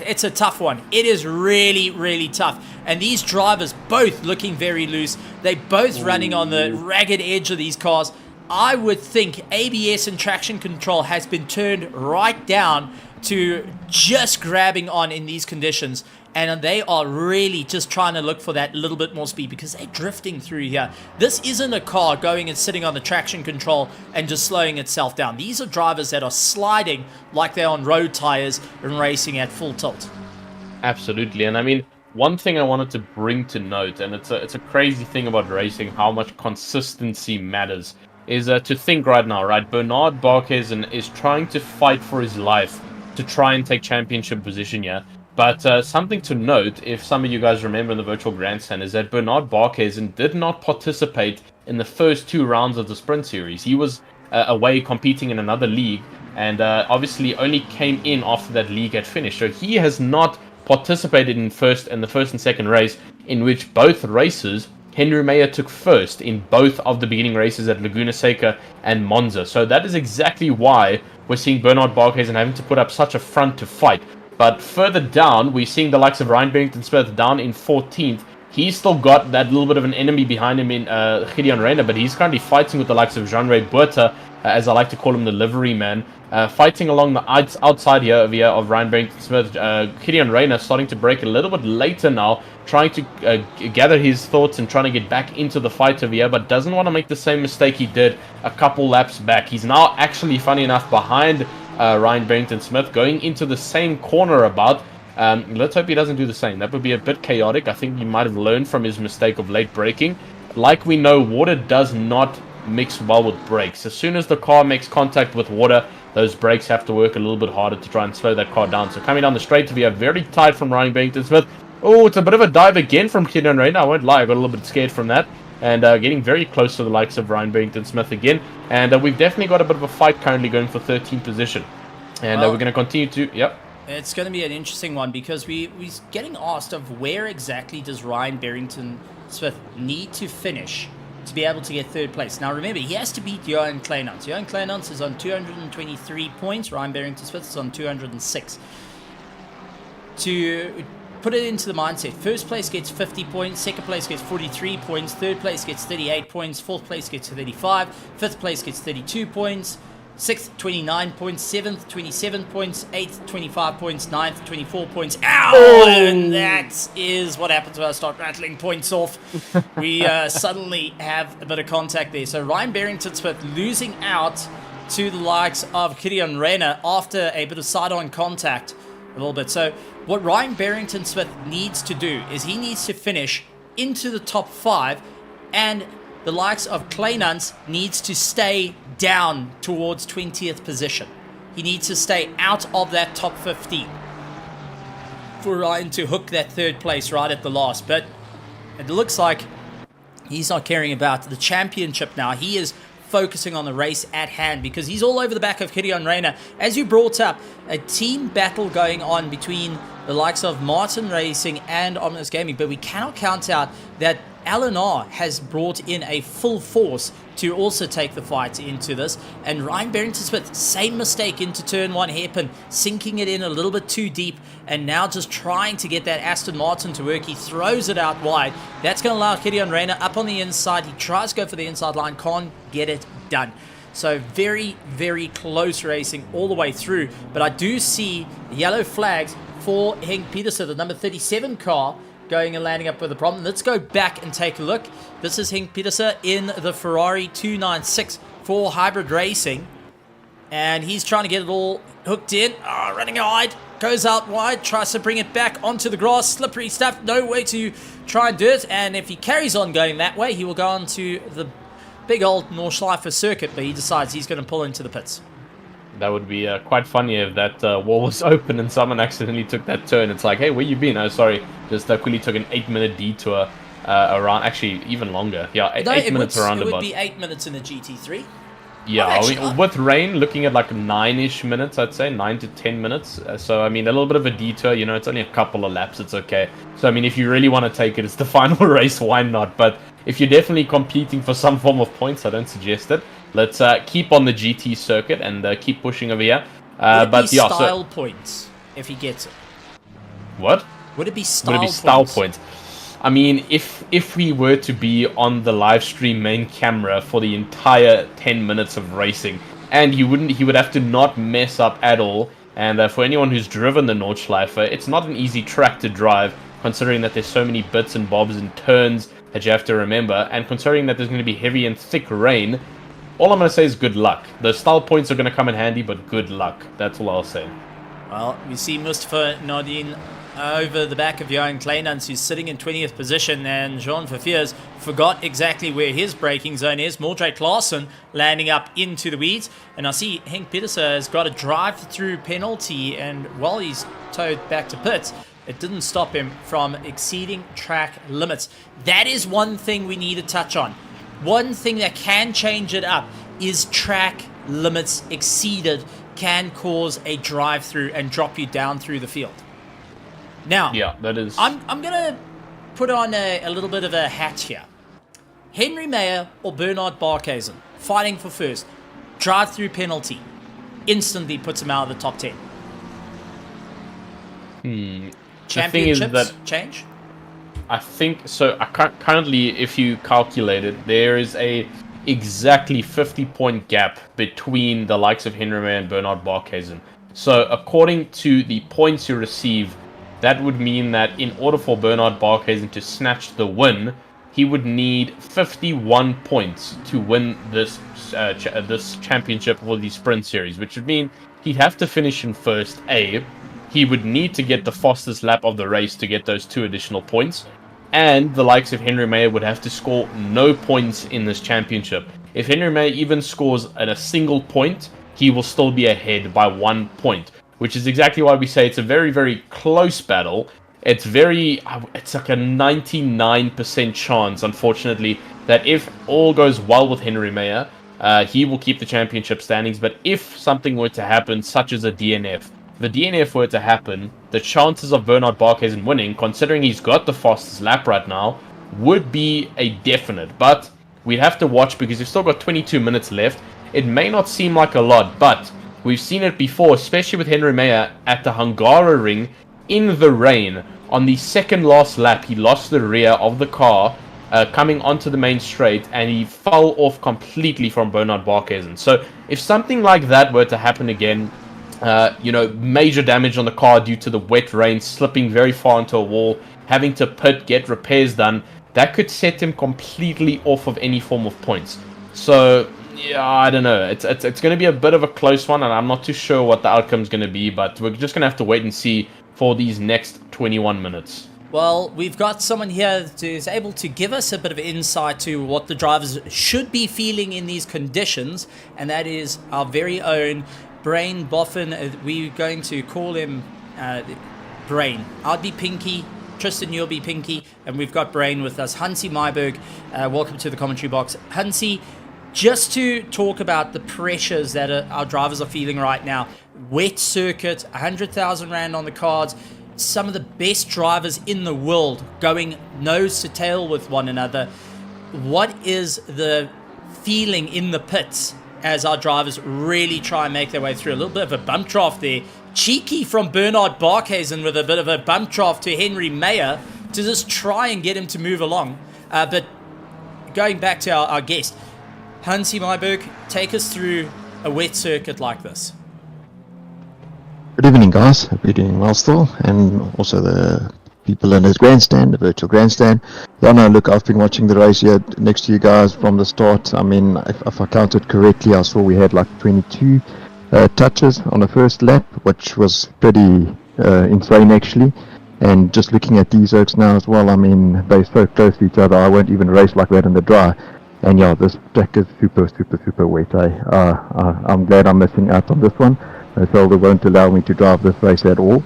it's a tough one. It is really, really tough. And these drivers both looking very loose. They both running on the ragged edge of these cars. I would think ABS and traction control has been turned right down to just grabbing on in these conditions, and they are really just trying to look for that little bit more speed because they're drifting through here. This isn't a car going and sitting on the traction control and just slowing itself down. These are drivers that are sliding like they're on road tires and racing at full tilt. Absolutely, and I mean, one thing I wanted to bring to note, and it's a crazy thing about racing, how much consistency matters, is to think right now, right? Bernard Barkhuizen is trying to fight for his life to try and take championship position here. But something to note, if some of you guys remember in the virtual grandstand, is that Bernard Barkhuizen did not participate in the first 2 rounds of the sprint series. He was away competing in another league, and obviously only came in after that league had finished. So he has not participated in the first and second race, in which both races Henry Meyer took first in both of the beginning races at Laguna Seca and Monza. So that is exactly why we're seeing Bernard Barkhuizen having to put up such a front to fight. But further down, we're seeing the likes of Ryan Barrington-Smith down in 14th. he's still got that little bit of an enemy behind him in Gideon Reina, but he's currently fighting with the likes of Jean-Ray Buerta, as I like to call him, the livery man, fighting along the outside here of Ryan Barrington-Smith. Gideon Reina starting to break a little bit later now, trying to gather his thoughts and trying to get back into the fight over here, but doesn't want to make the same mistake he did a couple laps back. He's now actually, funny enough, behind Ryan Barrington-Smith, going into the same corner about. Let's hope he doesn't do the same. That would be a bit chaotic. I think he might have learned from his mistake of late braking. Like we know, water does not mix well with brakes. As soon as the car makes contact with water, those brakes have to work a little bit harder to try and slow that car down. So coming down the straight, we are very tight from Ryan Barrington-Smith. Oh, it's a bit of a dive again from Gideon Reina. I won't lie, I got a little bit scared from that. And getting very close to the likes of Ryan Barrington-Smith again. And we've definitely got a bit of a fight currently going for 13th position. And we're going to continue to... Yep. It's going to be an interesting one because we're getting asked of where exactly does Ryan Barrington-Smith need to finish to be able to get third place. Now remember, he has to beat Johan Kleinans. Johan Kleinans is on 223 points. Ryan Barrington-Smith is on 206. To put it into the mindset, first place gets 50 points, second place gets 43 points, third place gets 38 points, fourth place gets 35, fifth place gets 32 points, 6th, 29 points, 7th, 27 points, 8th, 25 points, 9th, 24 points. Ow! Oh. And that is what happens when I start rattling points off. We suddenly have a bit of contact there. So Ryan Barrington-Smith losing out to the likes of Gideon Reina after a bit of side-on contact a little bit. So what Ryan Barrington-Smith needs to do is he needs to finish into the top 5, and the likes of Kleinans needs to stay down towards 20th position. He needs to stay out of that top 15 for Ryan to hook that third place right at the last. But it looks like he's not caring about the championship now. He is focusing on the race at hand because he's all over the back of Gideon Reina. As you brought up, a team battle going on between the likes of Martin Racing and Omnis Gaming, but we cannot count out that LNR has brought in a full force to also take the fight into this. And Ryan Barrington-Smith, same mistake into turn 1 hairpin, sinking it in a little bit too deep, and now just trying to get that Aston Martin to work. He throws it out wide. That's going to allow Gideon Reina up on the inside. He tries to go for the inside line, can't get it done. So very, very close racing all the way through. But I do see yellow flags for Henk Petersen, the number 37 car, going and landing up with a problem. Let's go back and take a look. This is Henk Petersen in the Ferrari 296 for Hybrid Racing. And he's trying to get it all hooked in. Running wide. Goes out wide. Tries to bring it back onto the grass. Slippery stuff. No way to try and do it. And if he carries on going that way, he will go on to the big old Nordschleife circuit. But he decides he's going to pull into the pits. That would be quite funny if that wall was open and someone accidentally took that turn. It's like, hey, where you been? Oh, sorry. Just quickly took an 8-minute detour around. Actually, even longer. Yeah, 8 minutes around about. It would be 8 minutes in a GT3. Yeah, I mean, with rain, looking at like 9-ish minutes, I'd say. 9 to 10 minutes. So, I mean, a little bit of a detour. You know, it's only a couple of laps. It's okay. So, I mean, if you really want to take it, it's the final race. Why not? But if you're definitely competing for some form of points, I don't suggest it. Let's keep on the GT circuit and keep pushing over here. Would it be style points if he gets it? What? Would it be style points? Would it be style points? I mean, if we were to be on the live stream main camera for the entire 10 minutes of racing, and he would have to not mess up at all. And for anyone who's driven the Nordschleife, it's not an easy track to drive, considering that there's so many bits and bobs and turns that you have to remember, and considering that there's going to be heavy and thick rain. All I'm going to say is good luck. The style points are going to come in handy, but good luck. That's all I'll say. Well, we see Mustafa Nordin over the back of Johan Kleinans, who's sitting in 20th position, and Jean Verveers forgot exactly where his braking zone is. Mordred Klaassen landing up into the weeds, and I see Henk Petersen has got a drive-through penalty, and while he's towed back to pits, it didn't stop him from exceeding track limits. That is one thing we need to touch on. One thing that can change it up is track limits exceeded can cause a drive-through and drop you down through the field. Now, yeah, that is. I'm going to put on a little bit of a hat here. Henry Mayer or Bernard Barkhuizen fighting for first. Drive-through penalty instantly puts him out of the top 10. Championships that change? I think so. Currently, if you calculate it, there is a exactly 50-point gap between the likes of Henry May and Bernard Barkhuizen. So, according to the points you receive, that would mean that in order for Bernard Barkhuizen to snatch the win, he would need 51 points to win this this championship for the sprint series, which would mean he'd have to finish in first. He would need to get the fastest lap of the race to get those 2 additional points, and the likes of Henry Mayer would have to score no points in this championship. If Henry Mayer even scores at a single point, he will still be ahead by 1 point, which is exactly why we say it's a very, very close battle. It's like a 99% chance, unfortunately, that if all goes well with Henry Mayer, he will keep the championship standings. But if something were to happen, such as a DNF, if the DNF were to happen, the chances of Bernard Barkhuizen winning, considering he's got the fastest lap right now, would be a definite. But we'd have to watch because we've still got 22 minutes left. It may not seem like a lot, but we've seen it before, especially with Henry Mayer at the Hungaroring in the rain. On the second last lap, he lost the rear of the car coming onto the main straight, and he fell off completely from Bernard Barkhuizen. So if something like that were to happen again, major damage on the car due to the wet rain, slipping very far into a wall, having to pit, get repairs done, that could set him completely off of any form of points. So, yeah, I don't know. It's going to be a bit of a close one, and I'm not too sure what the outcome's going to be, but we're just going to have to wait and see for these next 21 minutes. Well, we've got someone here who is able to give us a bit of insight to what the drivers should be feeling in these conditions, and that is our very own Brain Boffin. We're going to call him Brain. I'll be Pinky, Tristan, you'll be Pinky, and we've got Brain with us. Hansi Myberg, welcome to the commentary box. Hansi, just to talk about the pressures that our drivers are feeling right now. Wet circuit, 100,000 Rand on the cards. Some of the best drivers in the world going nose to tail with one another. What is the feeling in the pits as our drivers really try and make their way through? A little bit of a bump draft there. Cheeky from Bernard Barkhuizen with a bit of a bump draft to Henry Mayer to just try and get him to move along. But going back to our guest, Hansi Myberg, take us through a wet circuit like this. Good evening, guys. Hope you're doing well still, and also the people in this grandstand, the virtual grandstand. Yeah, no, look, I've been watching the race here next to you guys from the start. I mean, if I counted correctly, I saw we had like 22 touches on the first lap, which was pretty insane actually. And just looking at these oaks now as well, I mean, they're so close to each other. I won't even race like that in the dry. And yeah, this track is super wet. I'm glad I'm missing out on this one. Zelda won't allow me to drive this race at all.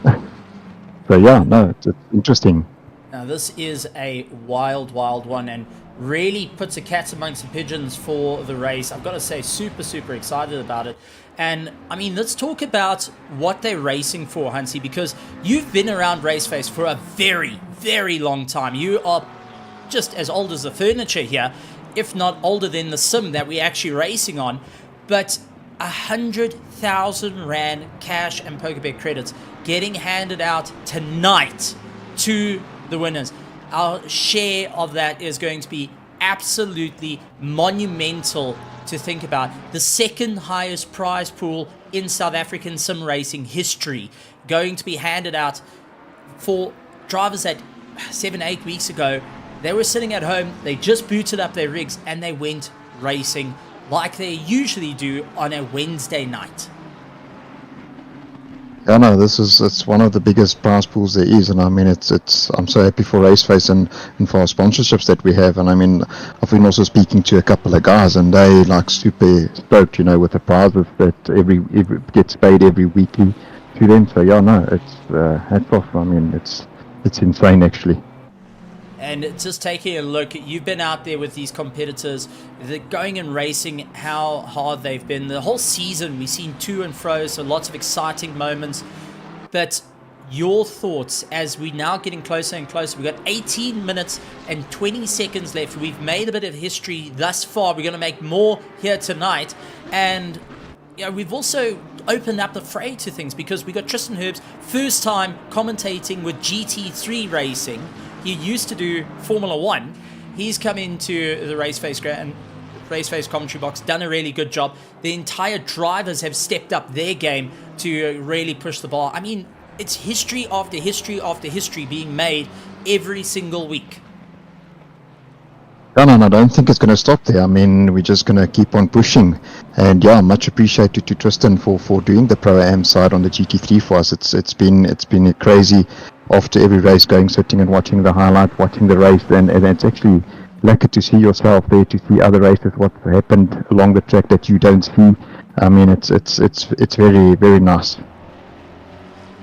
So yeah, no, it's interesting. Now this is a wild one, and really puts a cat amongst the pigeons for the race. I've got to say, super excited about it. And I mean, let's talk about what they're racing for, Hansi, because you've been around RaceFace for a very long time. You are just as old as the furniture here, if not older than the sim that we're actually racing on. But 100,000 Rand cash and PokerBet credits getting handed out tonight to the winners. Our share of that is going to be absolutely monumental to think about. The second highest prize pool in South African sim racing history going to be handed out for drivers that 7-8 weeks ago, they were sitting at home, they just booted up their rigs and they went racing like they usually do on a Wednesday night. Yeah, no, it's one of the biggest prize pools there is, and I mean, I'm so happy for RaceFace and for our sponsorships that we have. And I mean, I've been also speaking to a couple of guys, and they like super stoked, with the prizes that every gets paid every weekly to them. So yeah, no, it's hats off. I mean, it's insane actually. And just taking a look, you've been out there with these competitors, they're going and racing, how hard they've been. The whole season, we've seen to and fro, so lots of exciting moments. But your thoughts as we're now getting closer and closer. We've got 18 minutes and 20 seconds left. We've made a bit of history thus far. We're going to make more here tonight. And we've also opened up the fray to things because we got Tristan Herb's first time commentating with GT3 Racing. he used to do Formula 1. He's come into the RaceFace commentary box, done a really good job. The entire drivers have stepped up their game to really push the bar. I mean, it's history after history after history being made every single week. No, I don't think it's going to stop there. I mean, we're just going to keep on pushing. And yeah, much appreciated to Tristan for doing the Pro-Am side on the GT3 for us. It's been crazy after every race, sitting and watching the highlights, watching the race, and it's actually lucky to see yourself there, to see other races, what's happened along the track that you don't see. I mean, it's very, very nice.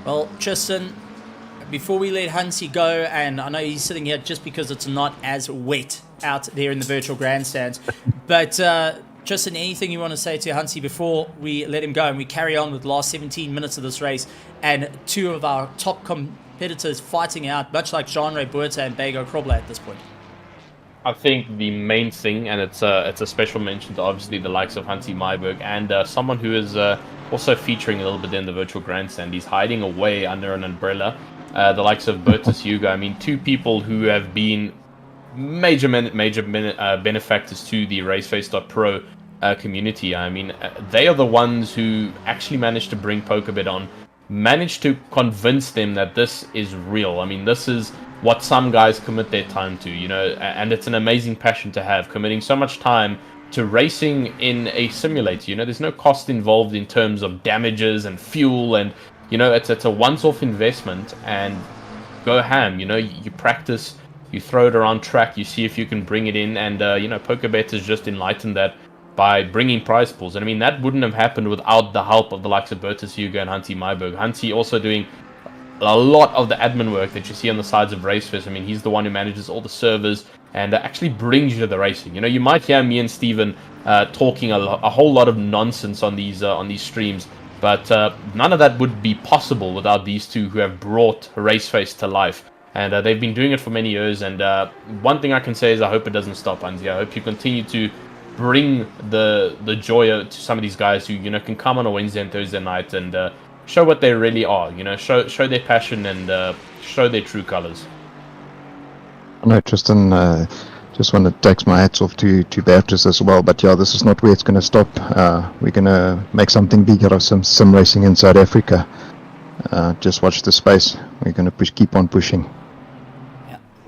Well, Tristan, before we let Hansi go, and I know he's sitting here just because it's not as wet out there in the virtual grandstands, but Tristan, anything you want to say to Hansi before we let him go and we carry on with the last 17 minutes of this race and two of our top competitors fighting out, much like Jean-Ray Buerta and Bego Krobler at this point? I think the main thing, and it's a special mention to obviously the likes of Hansi Myburg and someone who is also featuring a little bit in the virtual grandstand. He's hiding away under an umbrella. The likes of Bertus Hugo. I mean, two people who have been major benefactors to the RaceFace.Pro community. I mean, they are the ones who actually managed to bring PokerBet on, managed to convince them that this is real. I mean, this is what some guys commit their time to, you know, and it's an amazing passion to have, committing so much time to racing in a simulator. You know, there's no cost involved in terms of damages and fuel, and you know, it's a once-off investment, and go ham. You know, you practice, you throw it around track, you see if you can bring it in, and you know, PokerBet has just enlightened that by bringing prize pools. And I mean, that wouldn't have happened without the help of the likes of Bertus Hugo and Hansi Myburg. Hansi also doing a lot of the admin work that you see on the sides of RaceFace. I mean, he's the one who manages all the servers and actually brings you to the racing. You know, you might hear me and Steven talking a whole lot of nonsense on these streams, but none of that would be possible without these two who have brought RaceFace to life. And they've been doing it for many years. And one thing I can say is I hope it doesn't stop, Hansi. I hope you continue to bring the joy to some of these guys who, you know, can come on a Wednesday and Thursday night and show what they really are. You know, show their passion and show their true colors. No, Tristan, just want to take my hats off to Bertus as well. But yeah, this is not where it's going to stop. We're going to make something big out of sim racing in South Africa. Just watch the space. We're going to keep on pushing.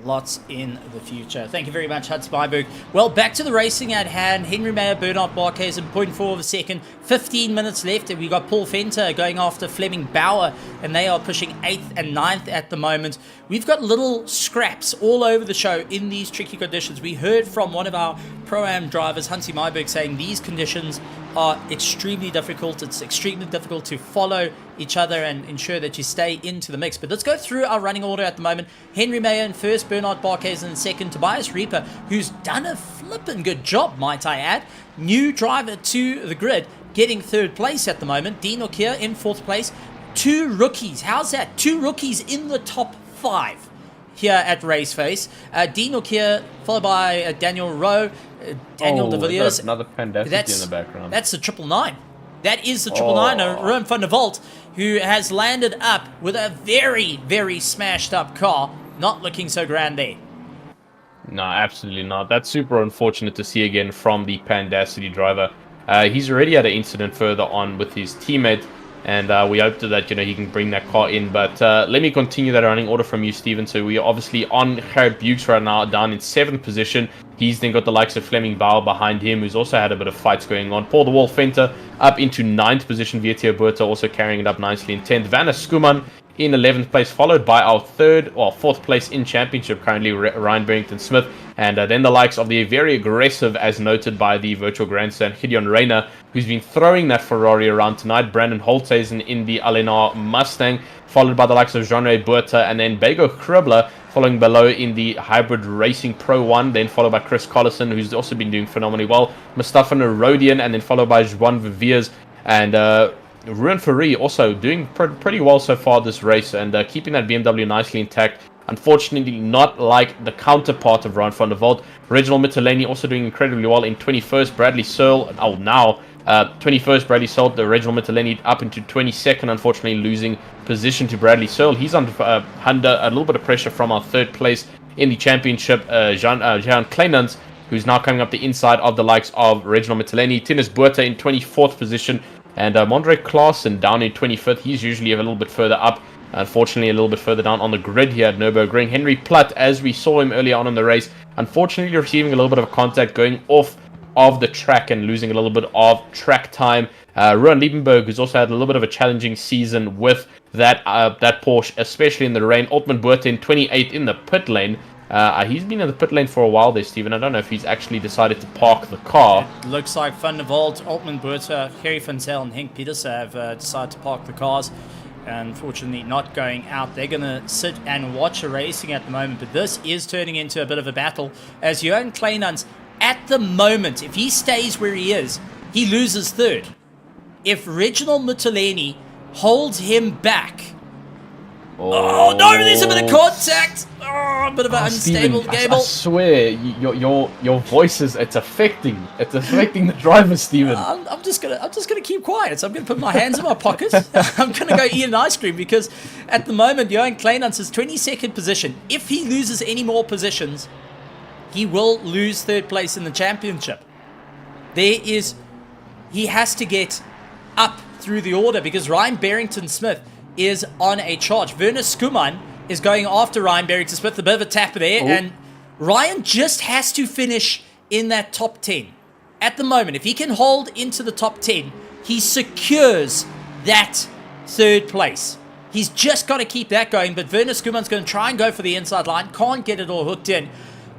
Lots in the future. Thank you very much, Hansi Myburg. Well, back to the racing at hand. Henry Mayer, Bernard Barkhuizen, 0.4 of a second. 15 minutes left, and we got Paul Venter going after Fleming Bauer, and they are pushing 8th and 9th at the moment. We've got little scraps all over the show in these tricky conditions. We heard from one of our Pro-Am drivers, Hansi Myburg, saying these conditions are extremely difficult. It's extremely difficult to follow each other and ensure that you stay into the mix. But let's go through our running order at the moment. Henry Mayer in first, Bernard Barkhuizen in second, Tobias Reaper, who's done a flippin' good job, might I add. New driver to the grid, getting third place at the moment. Dean O'Keefe in fourth place. Two rookies. How's that? Two rookies in the top 5 here at RaceFace. Dean O'Keefe, followed by Daniel Rowe, Daniel de Villiers. Another Pandacity in the background. That's the 999. That is the 999. Rowan van der Walt, who has landed up with a very, very smashed up car. Not looking so grand there. No, absolutely not. That's super unfortunate to see again from the Pandacity driver. He's already had an incident further on with his teammate, and we hope that, you know, he can bring that car in. But let me continue that running order from you, Steven. So we are obviously on Gerrit Bukes right now, down in 7th position. He's then got the likes of Fleming Bauer behind him, who's also had a bit of fights going on. Paul the Wall Venter up into 9th position. Vietio Buerta also carrying it up nicely in 10th. Vanna Skuman in 11th place, followed by our 4th place in championship currently, Ryan Barrington Smith. And then the likes of the very aggressive, as noted by the virtual grandstand, Gideon Reyna, who's been throwing that Ferrari around tonight. Brandon Holthuizen in the Alenar Mustang, followed by the likes of Jean-Ray Buerta, and then Bego Kribler following below in the Hybrid Racing Pro 1, then followed by Chris Collison, who's also been doing phenomenally well. Mustafa Narodian, and then followed by Juan Viviers, and Ruan Ferry also doing pretty well so far this race, and keeping that BMW nicely intact. Unfortunately, not like the counterpart of Ron van der Walt. Reginald Mitteleni also doing incredibly well in 21st. Bradley Searle, 21st Bradley Searle, the Reginald Mitteleni up into 22nd, unfortunately losing position to Bradley Searle. He's under a little bit of pressure from our 3rd place in the championship, Jean Kleinans, who's now coming up the inside of the likes of Reginald Mitteleni, Tinus Buerta in 24th position, and Mondre Klaassen down in 25th. He's usually a little bit further up. Unfortunately, a little bit further down on the grid here at Nürburgring. Henry Platt, as we saw him earlier on in the race, unfortunately receiving a little bit of contact going off of the track and losing a little bit of track time. Rowan Liebenberg, who's also had a little bit of a challenging season with that Porsche, especially in the rain. Otman Buerta in 28th in the pit lane. He's been in the pit lane for a while there, Stephen. I don't know if he's actually decided to park the car. It looks like Van der Walt, Altman Buerta, Harry Van Zel, and Henk Pietersen have decided to park the cars. Unfortunately, not going out. They're going to sit and watch the racing at the moment, but this is turning into a bit of a battle, as Johan Kleinans, at the moment, if he stays where he is, he loses third. If Reginald Mitteleni holds him back... Oh, no, there's a bit of contact! Oh, a bit of an unstable Gable. I swear, your voice it's affecting the driver, Stephen. I'm just gonna keep quiet. So I'm gonna put my hands in my pockets. I'm gonna go eat an ice cream, because at the moment Johan Kleinans is 22nd position. If he loses any more positions, he will lose third place in the championship. He has to get up through the order, because Ryan Barrington-Smith is on a charge. Werner Skuman is going after Ryan Barrington-Smith, a bit of a tapper there, and Ryan just has to finish in that top 10. At the moment, if he can hold into the top 10, he secures that third place. He's just got to keep that going, but Werner Skuman's going to try and go for the inside line, can't get it all hooked in.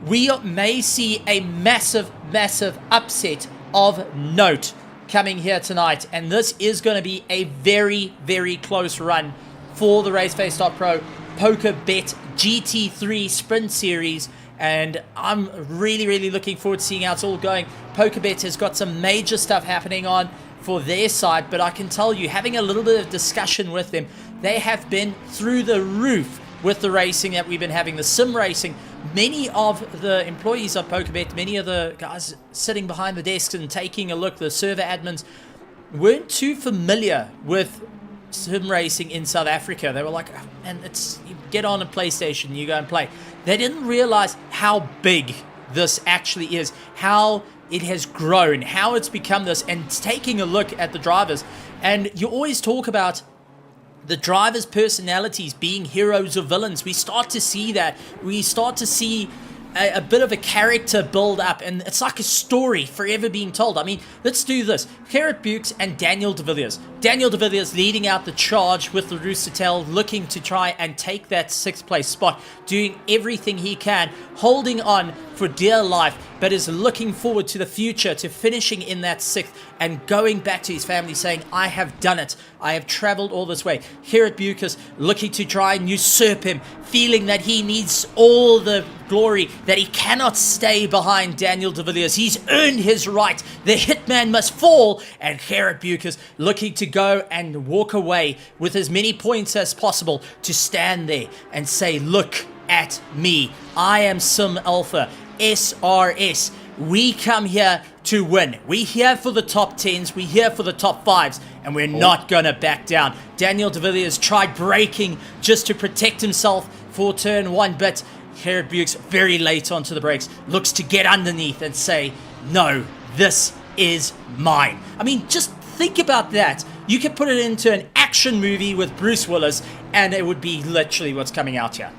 We may see a massive, massive upset of note coming here tonight, and this is going to be a very, very close run for the RaceFace.Pro PokerBet GT3 Sprint Series, and I'm really, really looking forward to seeing how it's all going. PokerBet has got some major stuff happening on for their side, but I can tell you, having a little bit of discussion with them, they have been through the roof with the racing that we've been having, the sim racing. Many of the employees of PokerBet, many of the guys sitting behind the desks and taking a look, the server admins, weren't too familiar with sim racing in South Africa. They were like, oh, man, you get on a PlayStation, you go and play. They didn't realize how big this actually is, how it has grown, how it's become this, and taking a look at the drivers. And you always talk about the drivers' personalities being heroes or villains. We start to see that. We start to see a bit of a character build up, and it's like a story forever being told. I mean, let's do this. Gerrit Bukes and Daniel de Villiers. Daniel de Villiers leading out the charge with the Rooster Tail, looking to try and take that 6th place spot, doing everything he can, holding on for dear life, but is looking forward to the future, to finishing in that 6th and going back to his family saying, I have done it. I have traveled all this way. Gerrit Bukes looking to try and usurp him, feeling that he needs all the glory, that he cannot stay behind Daniel de Villiers. He's earned his right. The hitman must fall, and Gerrit Bukes looking to go and walk away with as many points as possible to stand there and say, look at me. I am Sim Alpha, SRS. We come here to win. We're here for the top 10s. We're here for the top 5s. And we're not going to back down. Daniel de Villiers tried braking just to protect himself for turn 1. But Gerrit Bukes, very late onto the brakes, looks to get underneath and say, no, this is mine. I mean, just think about that. You could put it into an action movie with Bruce Willis, and it would be literally what's coming out here.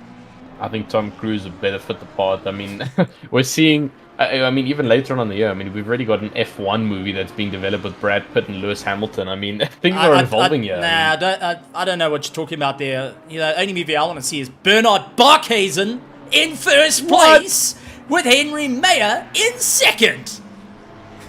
I think Tom Cruise would better fit the part. I mean, we're seeing... I mean, even later on in the year, I mean, we've already got an F1 movie that's being developed with Brad Pitt and Lewis Hamilton. I mean, things are evolving here. Nah, I don't know what you're talking about there. You know, the only movie I want to see is Bernard Barkhuizen in first place with Henry Mayer in second.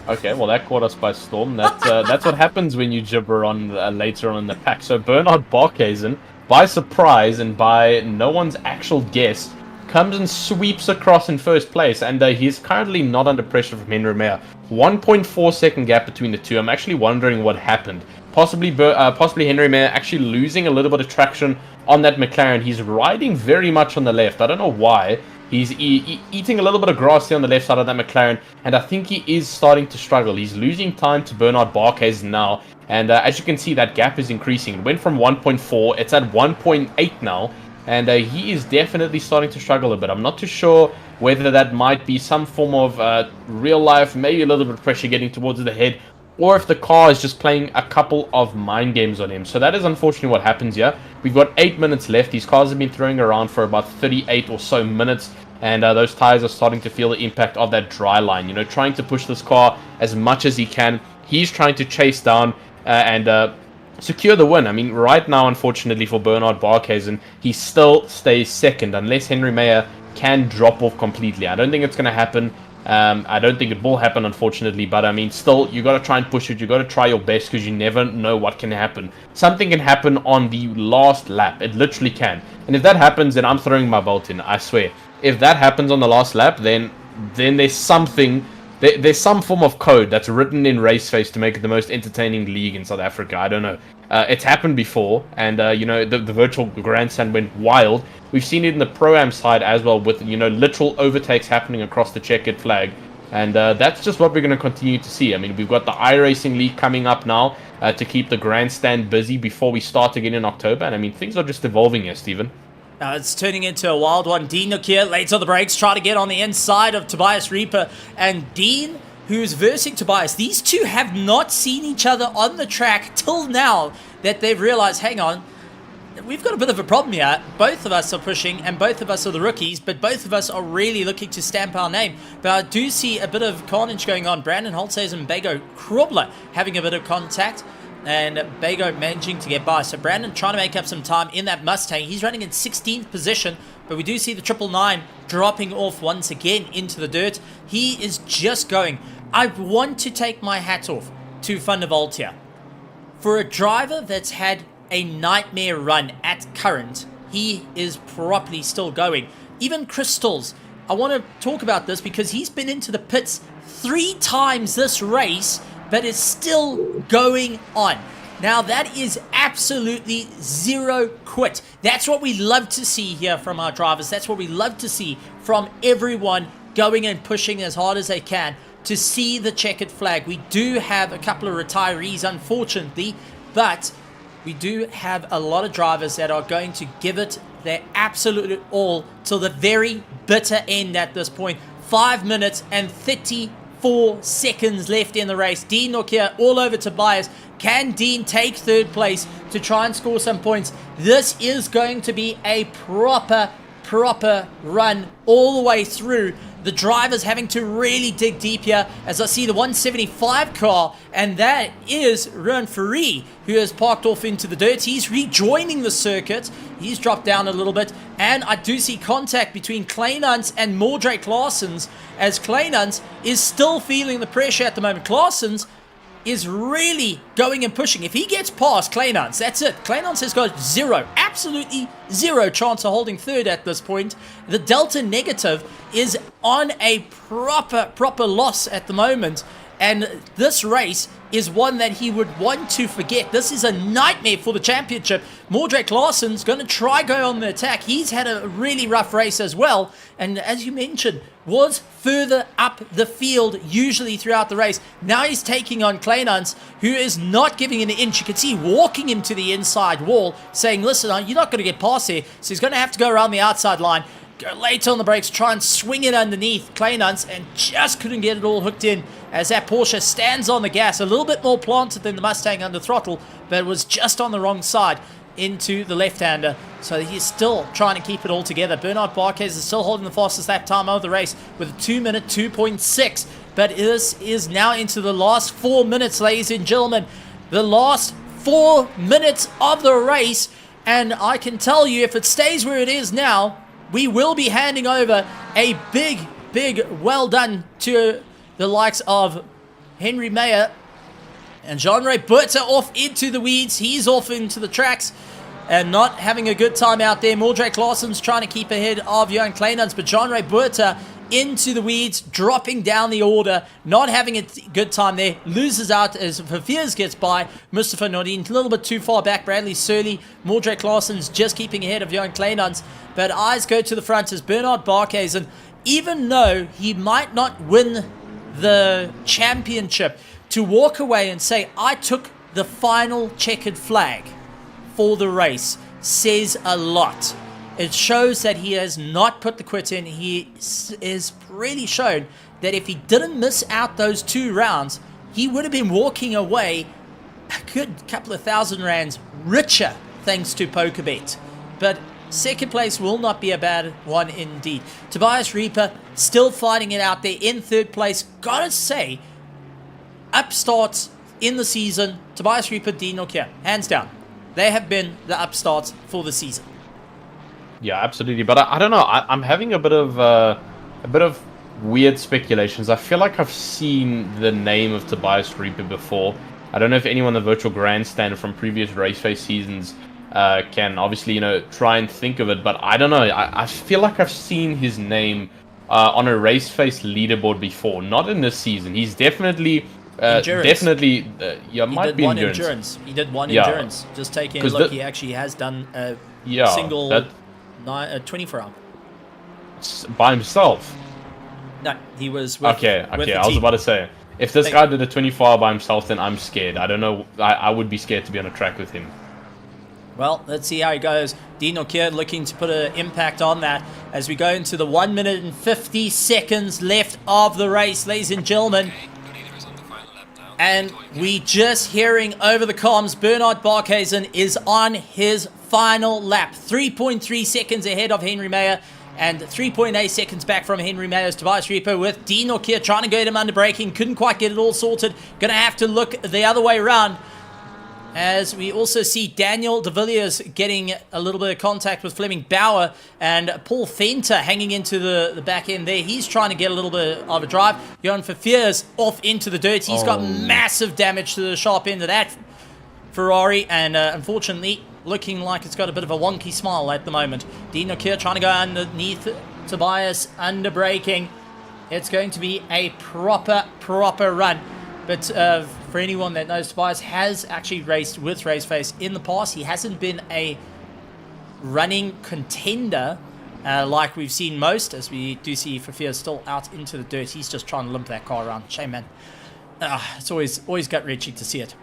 Okay, well, that caught us by storm. That's what happens when you gibber on later on in the pack. So Bernard Barkhuizen, by surprise and by no one's actual guess, comes and sweeps across in first place, and he's currently not under pressure from Henry Mayer. 1.4 second gap between the two. I'm actually wondering what happened. Possibly Henry Mayer actually losing a little bit of traction on that McLaren. He's riding very much on the left. I don't know why. He's eating a little bit of grass here on the left side of that McLaren, and I think he is starting to struggle. He's losing time to Bernard Barkhuizen now, and as you can see, that gap is increasing. It went from 1.4, it's at 1.8 now, and he is definitely starting to struggle a bit. I'm not too sure whether that might be some form of real life, maybe a little bit of pressure getting towards the head, or if the car is just playing a couple of mind games on him. So that is unfortunately what happens here. We've got 8 minutes left. These cars have been throwing around for about 38 or so minutes, and those tires are starting to feel the impact of that dry line. You know, trying to push this car as much as he can. He's trying to chase down and secure the win. I mean, right now, unfortunately for Bernard Barkhuizen, he still stays second unless Henry Meyer can drop off completely. I don't think it's going to happen. I don't think it will happen, unfortunately, but I mean, still, you got to try and push it. You got to try your best because you never know what can happen. Something can happen on the last lap. It literally can. And if that happens, then I'm throwing my belt in, I swear. If that happens on the last lap, then there's something... There's some form of code that's written in RaceFace to make it the most entertaining league in South Africa. I don't know. It's happened before, and you know, the virtual grandstand went wild. We've seen it in the Pro-Am side as well, with, you know, literal overtakes happening across the checkered flag. And that's just what we're going to continue to see. I mean, we've got the iRacing League coming up now to keep the grandstand busy before we start again in October. And I mean, things are just evolving here, Stephen. Now it's turning into a wild one. Dean Nokia late on the brakes, try to get on the inside of Tobias Reaper. And Dean, who's versing Tobias, these two have not seen each other on the track till now that they've realized, hang on, we've got a bit of a problem here. Both of us are pushing, and both of us are the rookies, but both of us are really looking to stamp our name. But I do see a bit of carnage going on. Brandon Holtsays and Bago Krobler having a bit of contact, and Bago managing to get by. So Brandon trying to make up some time in that Mustang. He's running in 16th position, but we do see the 999 dropping off once again into the dirt. He is just going. I want to take my hat off to Van der Walt here. For a driver that's had a nightmare run at current, he is properly still going. Even Crystals, I want to talk about this because he's been into the pits 3 times this race, but is still going on. Now that is absolutely zero quit. That's what we love to see here from our drivers. That's what we love to see from everyone, going and pushing as hard as they can to see the checkered flag. We do have a couple of retirees, unfortunately, but we do have a lot of drivers that are going to give it their absolute all till the very bitter end at this point. 5 minutes and 34 seconds left in the race. Dean Nokia all over Tobias. Can Dean take third place to try and score some points? This is going to be a proper run all the way through. The drivers having to really dig deep here, as I see the 175 car, and that is Ruan Ferree, who has parked off into the dirt. He's rejoining the circuit. He's dropped down a little bit, and I do see contact between Kleinans and Mordrake Claessens, as Kleinans is still feeling the pressure at the moment. Claessens is really going and pushing. If he gets past Kleinans, that's it. Kleinans has got absolutely zero chance of holding third at this point. The Delta Negative is on a proper loss at the moment, and this race is one that he would want to forget. This is a nightmare for the championship. Mordrake Claessen's going to try go on the attack. He's had a really rough race as well, and as you mentioned, was further up the field usually throughout the race. Now he's taking on Kleinans, who is not giving an inch. You can see walking him to the inside wall, saying, listen, you're not going to get past here. So he's going to have to go around the outside line, go late on the brakes, try and swing it underneath Kleinans, and just couldn't get it all hooked in as that Porsche stands on the gas. A little bit more planted than the Mustang under throttle, but it was just on the wrong side into the left-hander. So he's still trying to keep it all together. Bernard Barkhuizen is still holding the fastest lap time of the race with a 2-minute 2.6. But this is now into the last 4 minutes, ladies and gentlemen. The last 4 minutes of the race. And I can tell you, if it stays where it is now, we will be handing over a big well done to the likes of Henry Meyer and Jean-Ray Berta off into the weeds. He's off into the tracks and not having a good time out there. Mordrake Claessen's trying to keep ahead of Johan Kleinans, but Jean-Ray Berta into the weeds, dropping down the order, not having a good time there. Loses out as Verveers gets by. Mustafa Nordin a little bit too far back. Bradley Surley, Mordrake Claessen's just keeping ahead of Johan Kleinans, but eyes go to the front as Bernard Barkhuizen, even though he might not win the championship, to walk away and say, I took the final checkered flag for the race, says a lot. It shows that he has not put the quit in. He is really shown that if he didn't miss out those 2 rounds, he would have been walking away a good couple of £1,000 richer thanks to PokerBet. But second place will not be a bad one indeed. Tobias Reaper still fighting it out there in third place. Gotta say, upstarts in the season, Tobias Reaper, Dean Nokia, hands down. They have been the upstarts for the season. Yeah, absolutely. But I don't know. I'm having a bit of weird speculations. I feel like I've seen the name of Tobias Reaper before. I don't know if anyone in the virtual grandstand from previous RaceFace seasons can obviously, try and think of it. But I don't know. I feel like I've seen his name on a RaceFace leaderboard before. Not in this season. He's definitely... definitely, might be endurance. He did one endurance. Just taking a look, he actually has done a single 24-hour. By himself? No, he was with, Okay, with I was about to say, if this guy did a 24-hour by himself, then I'm scared. I don't know, I would be scared to be on a track with him. Well, let's see how he goes. Dino Kier looking to put an impact on that as we go into the 1 minute and 50 seconds left of the race, ladies and gentlemen. And we just hearing over the comms, Bernard Barkhuizen is on his final lap. 3.3 seconds ahead of Henry Mayer and 3.8 seconds back from Henry Mayer's Tobias Reaper with Dean Nokia trying to get him under braking. Couldn't quite get it all sorted. Going to have to look the other way around. As we also see Daniel de Villiers getting a little bit of contact with Fleming Bauer and Paul Fenter hanging into the back end there. He's trying to get a little bit of a drive. Johan Verveers off into the dirt. He's got massive damage to the sharp end of that Ferrari, and unfortunately looking like it's got a bit of a wonky smile at the moment. Dino Kier trying to go underneath Tobias, under braking. It's going to be a proper run. But for anyone that knows, Tobias has actually raced with RaceFace in the past. He hasn't been a running contender like we've seen most, as we do see Fafia still out into the dirt. He's just trying to limp that car around. Shame, man. It's always gut-wrenching to see it.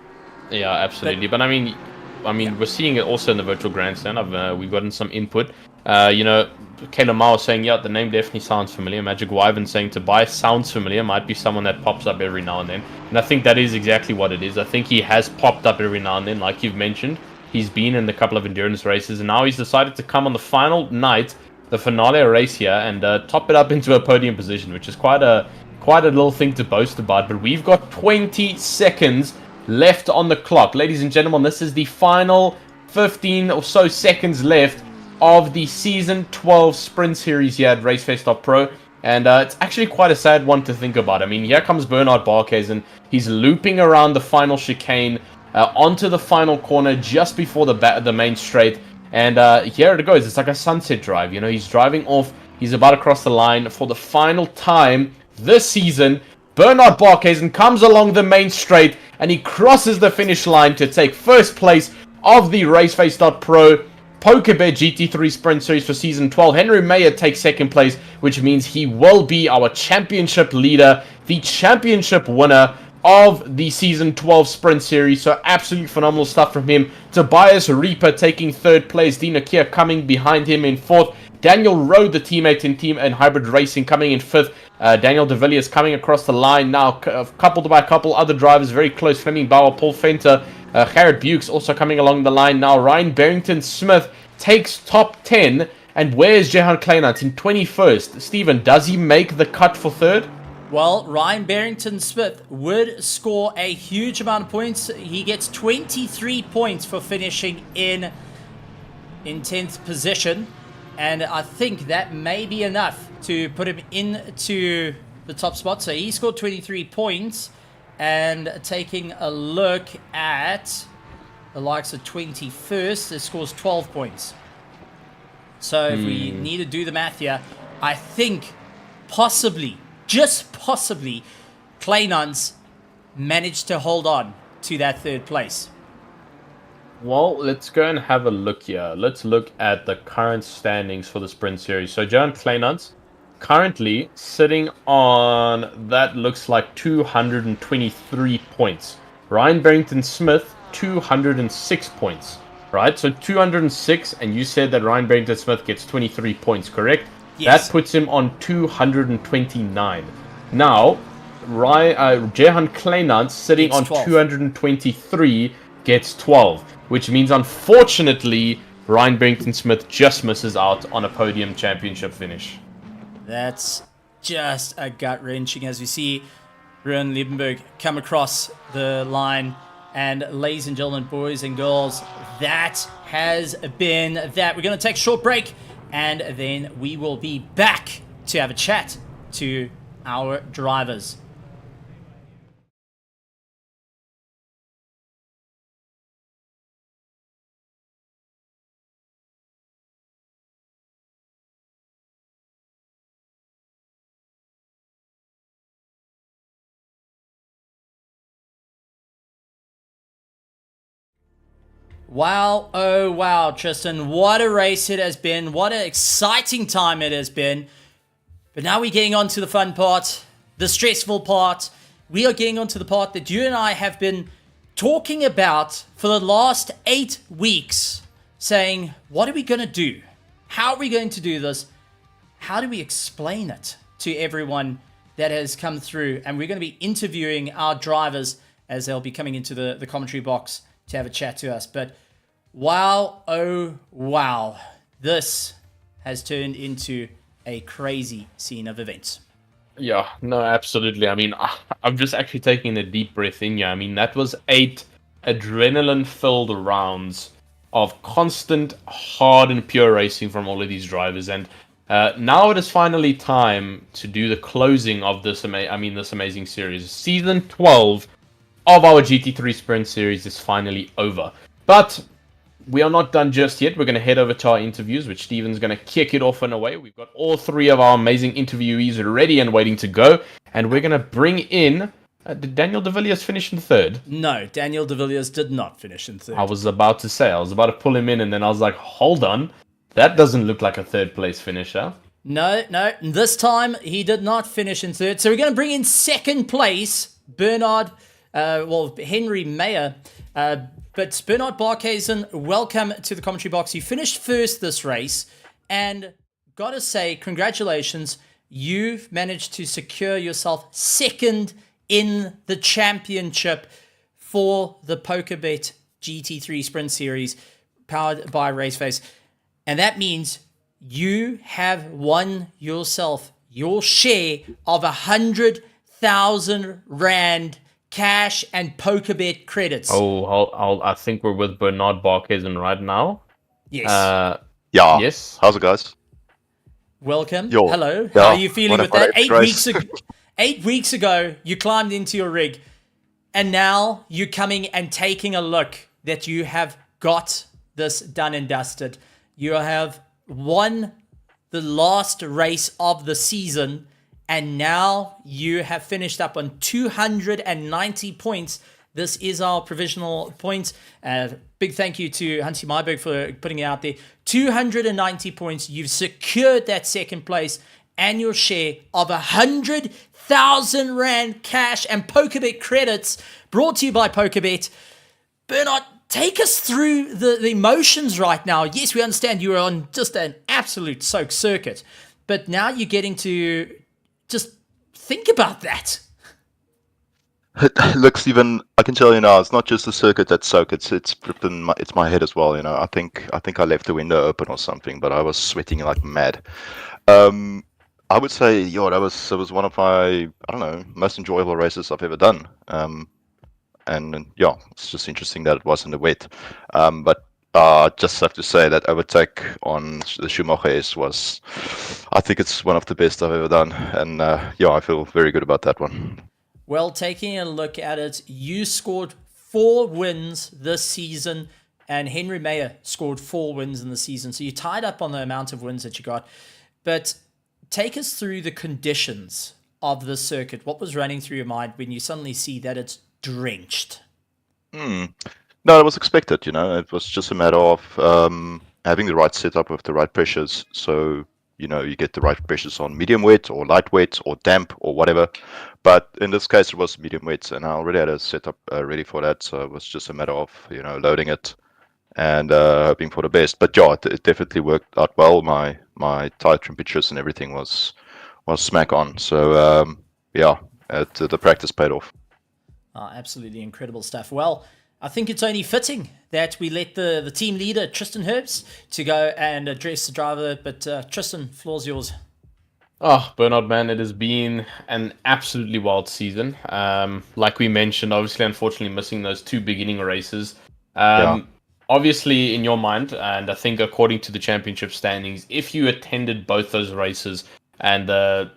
Yeah, absolutely. But I mean, we're seeing it also in the virtual grandstand. We've gotten some input. Kayla Mao saying, yeah, the name definitely sounds familiar. Magic Wyvern saying Tobias sounds familiar. Might be someone that pops up every now and then. And I think that is exactly what it is. I think he has popped up every now and then, like you've mentioned. He's been in a couple of endurance races, and now he's decided to come on the final night, the finale race here, and top it up into a podium position, which is quite a little thing to boast about. But we've got 20 seconds left on the clock. Ladies and gentlemen, this is the final 15 or so seconds left of the Season 12 Sprint Series here at RaceFace.Pro. And it's actually quite a sad one to think about. I mean, here comes Bernard Barkhuizen. He's looping around the final chicane onto the final corner just before the main straight. And here it goes. It's like a sunset drive. He's driving off. He's about to cross the line for the final time this season. Bernard Barkhuizen comes along the main straight and he crosses the finish line to take first place of the RaceFace.Pro PokerBet GT3 Sprint Series for Season 12. Henry Mayer takes second place, which means he will be our championship leader, the championship winner of the Season 12 Sprint Series. So absolutely phenomenal stuff from him. Tobias Reaper taking third place. Dina Kier coming behind him in fourth. Daniel Rowe, the teammate in Team and Hybrid Racing, coming in fifth. Daniel de Villiers coming across the line now, coupled by a couple other drivers very close. Fleming Bauer, Paul Fenter, Garrett Bukes also coming along the line now. Ryan Barrington-Smith takes top 10. And where's Jehan Kleinert in 21st? Steven, does he make the cut for third? Well, Ryan Barrington-Smith would score a huge amount of points. He gets 23 points for finishing in 10th position. And I think that may be enough to put him into the top spot. So he scored 23 points. And taking a look at the likes of 21st, it scores 12 points. So if we need to do the math here, I think possibly, just possibly, Kleinans managed to hold on to that third place. Well, let's go and have a look here. Let's look at the current standings for the Sprint Series. So Jehan Kleinans currently sitting on, that looks like 223 points. Ryan Barrington-Smith, 206 points. right? So 206, and you said that Ryan Barrington-Smith gets 23 points, correct? Yes. That puts him on 229. Now, Jehan Kleinant, sitting Gets on 12. 223, gets 12, which means, unfortunately, Ryan Barrington-Smith just misses out on a podium championship finish. That's just a gut-wrenching as we see Ruan Liebenberg come across the line. And ladies and gentlemen, boys and girls, that has been that. We're going to take a short break, and then we will be back to have a chat to our drivers. Wow, oh wow, Tristan, what a race it has been. What an exciting time it has been. But now we're getting on to the fun part, the stressful part. We are getting on to the part that you and I have been talking about for the last 8 weeks, saying, what are we going to do? How are we going to do this? How do we explain it to everyone that has come through? And we're going to be interviewing our drivers as they'll be coming into the commentary box to have a chat to us. But wow, oh wow, this has turned into a crazy scene of events. Yeah, no, absolutely. I mean, I'm just actually taking a deep breath in here. I mean, that was 8 adrenaline-filled rounds of constant, hard and pure racing from all of these drivers. And now it is finally time to do the closing of this amazing series. Season 12 of our GT3 Sprint Series is finally over. But we are not done just yet. We're going to head over to our interviews, which Steven's going to kick it off in a way. We've got all 3 of our amazing interviewees ready and waiting to go. And we're going to bring in... did Daniel de Villiers finish in 3rd? No, Daniel de Villiers did not finish in 3rd. I was about to pull him in, and then I was like, hold on. That doesn't look like a 3rd place finisher. No, this time he did not finish in 3rd. So we're going to bring in 2nd place, Henry Mayer. But Bernard Barkhuizen, welcome to the commentary box. You finished 1st this race, and gotta say, congratulations. You've managed to secure yourself 2nd in the championship for the PokerBet GT3 Sprint Series, powered by RaceFace. And that means you have won yourself your share of 100,000 Rand cash and PokerBet credits. I think we're with Bernard Barkhuizen right now. Yes. Yeah. Yes. How's it, guys? Welcome. Yo. Hello. Yeah. How are you feeling with that? 8 weeks ago, you climbed into your rig, and now you're coming and taking a look that you have got this done and dusted. You have won the last race of the season, and now you have finished up on 290 points. This is our provisional point. Big thank you to Hansi Myberg for putting it out there. 290 points. You've secured that 2nd place and your share of 100,000 Rand cash and PokerBet credits, brought to you by PokerBet. Bernard, take us through the emotions right now. Yes, we understand you were on just an absolute soak circuit, but now you're getting to just think about that. Look, Stephen, I can tell you now, it's not just the circuit that's soaked. It's my head as well. You know, I think I left the window open or something, but I was sweating like mad. I would say, it was one of my, most enjoyable races I've ever done. And yeah, it's just interesting that it was in the wet. But just have to say that overtake on the Schumacher was, I think it's one of the best I've ever done. And I feel very good about that one. Well, taking a look at it, you scored 4 wins this season, and Henry Mayer scored 4 wins in the season. So you tied up on the amount of wins that you got. But take us through the conditions of the circuit. What was running through your mind when you suddenly see that it's drenched? No, it was expected. It was just a matter of having the right setup with the right pressures. So, you get the right pressures on medium wet or light wet or damp or whatever. But in this case, it was medium wet, and I already had a setup ready for that. So it was just a matter of, loading it and hoping for the best. But yeah, it definitely worked out well. My tire temperatures and everything was smack on. So yeah, the practice paid off. Absolutely incredible stuff. Well, I think it's only fitting that we let the team leader, Tristan Herbst, to go and address the driver. But Tristan, floor's yours. Oh, Bernard, man, it has been an absolutely wild season. Like we mentioned, obviously, unfortunately, missing those 2 beginning races. Obviously, in your mind, and I think according to the championship standings, if you attended both those races, and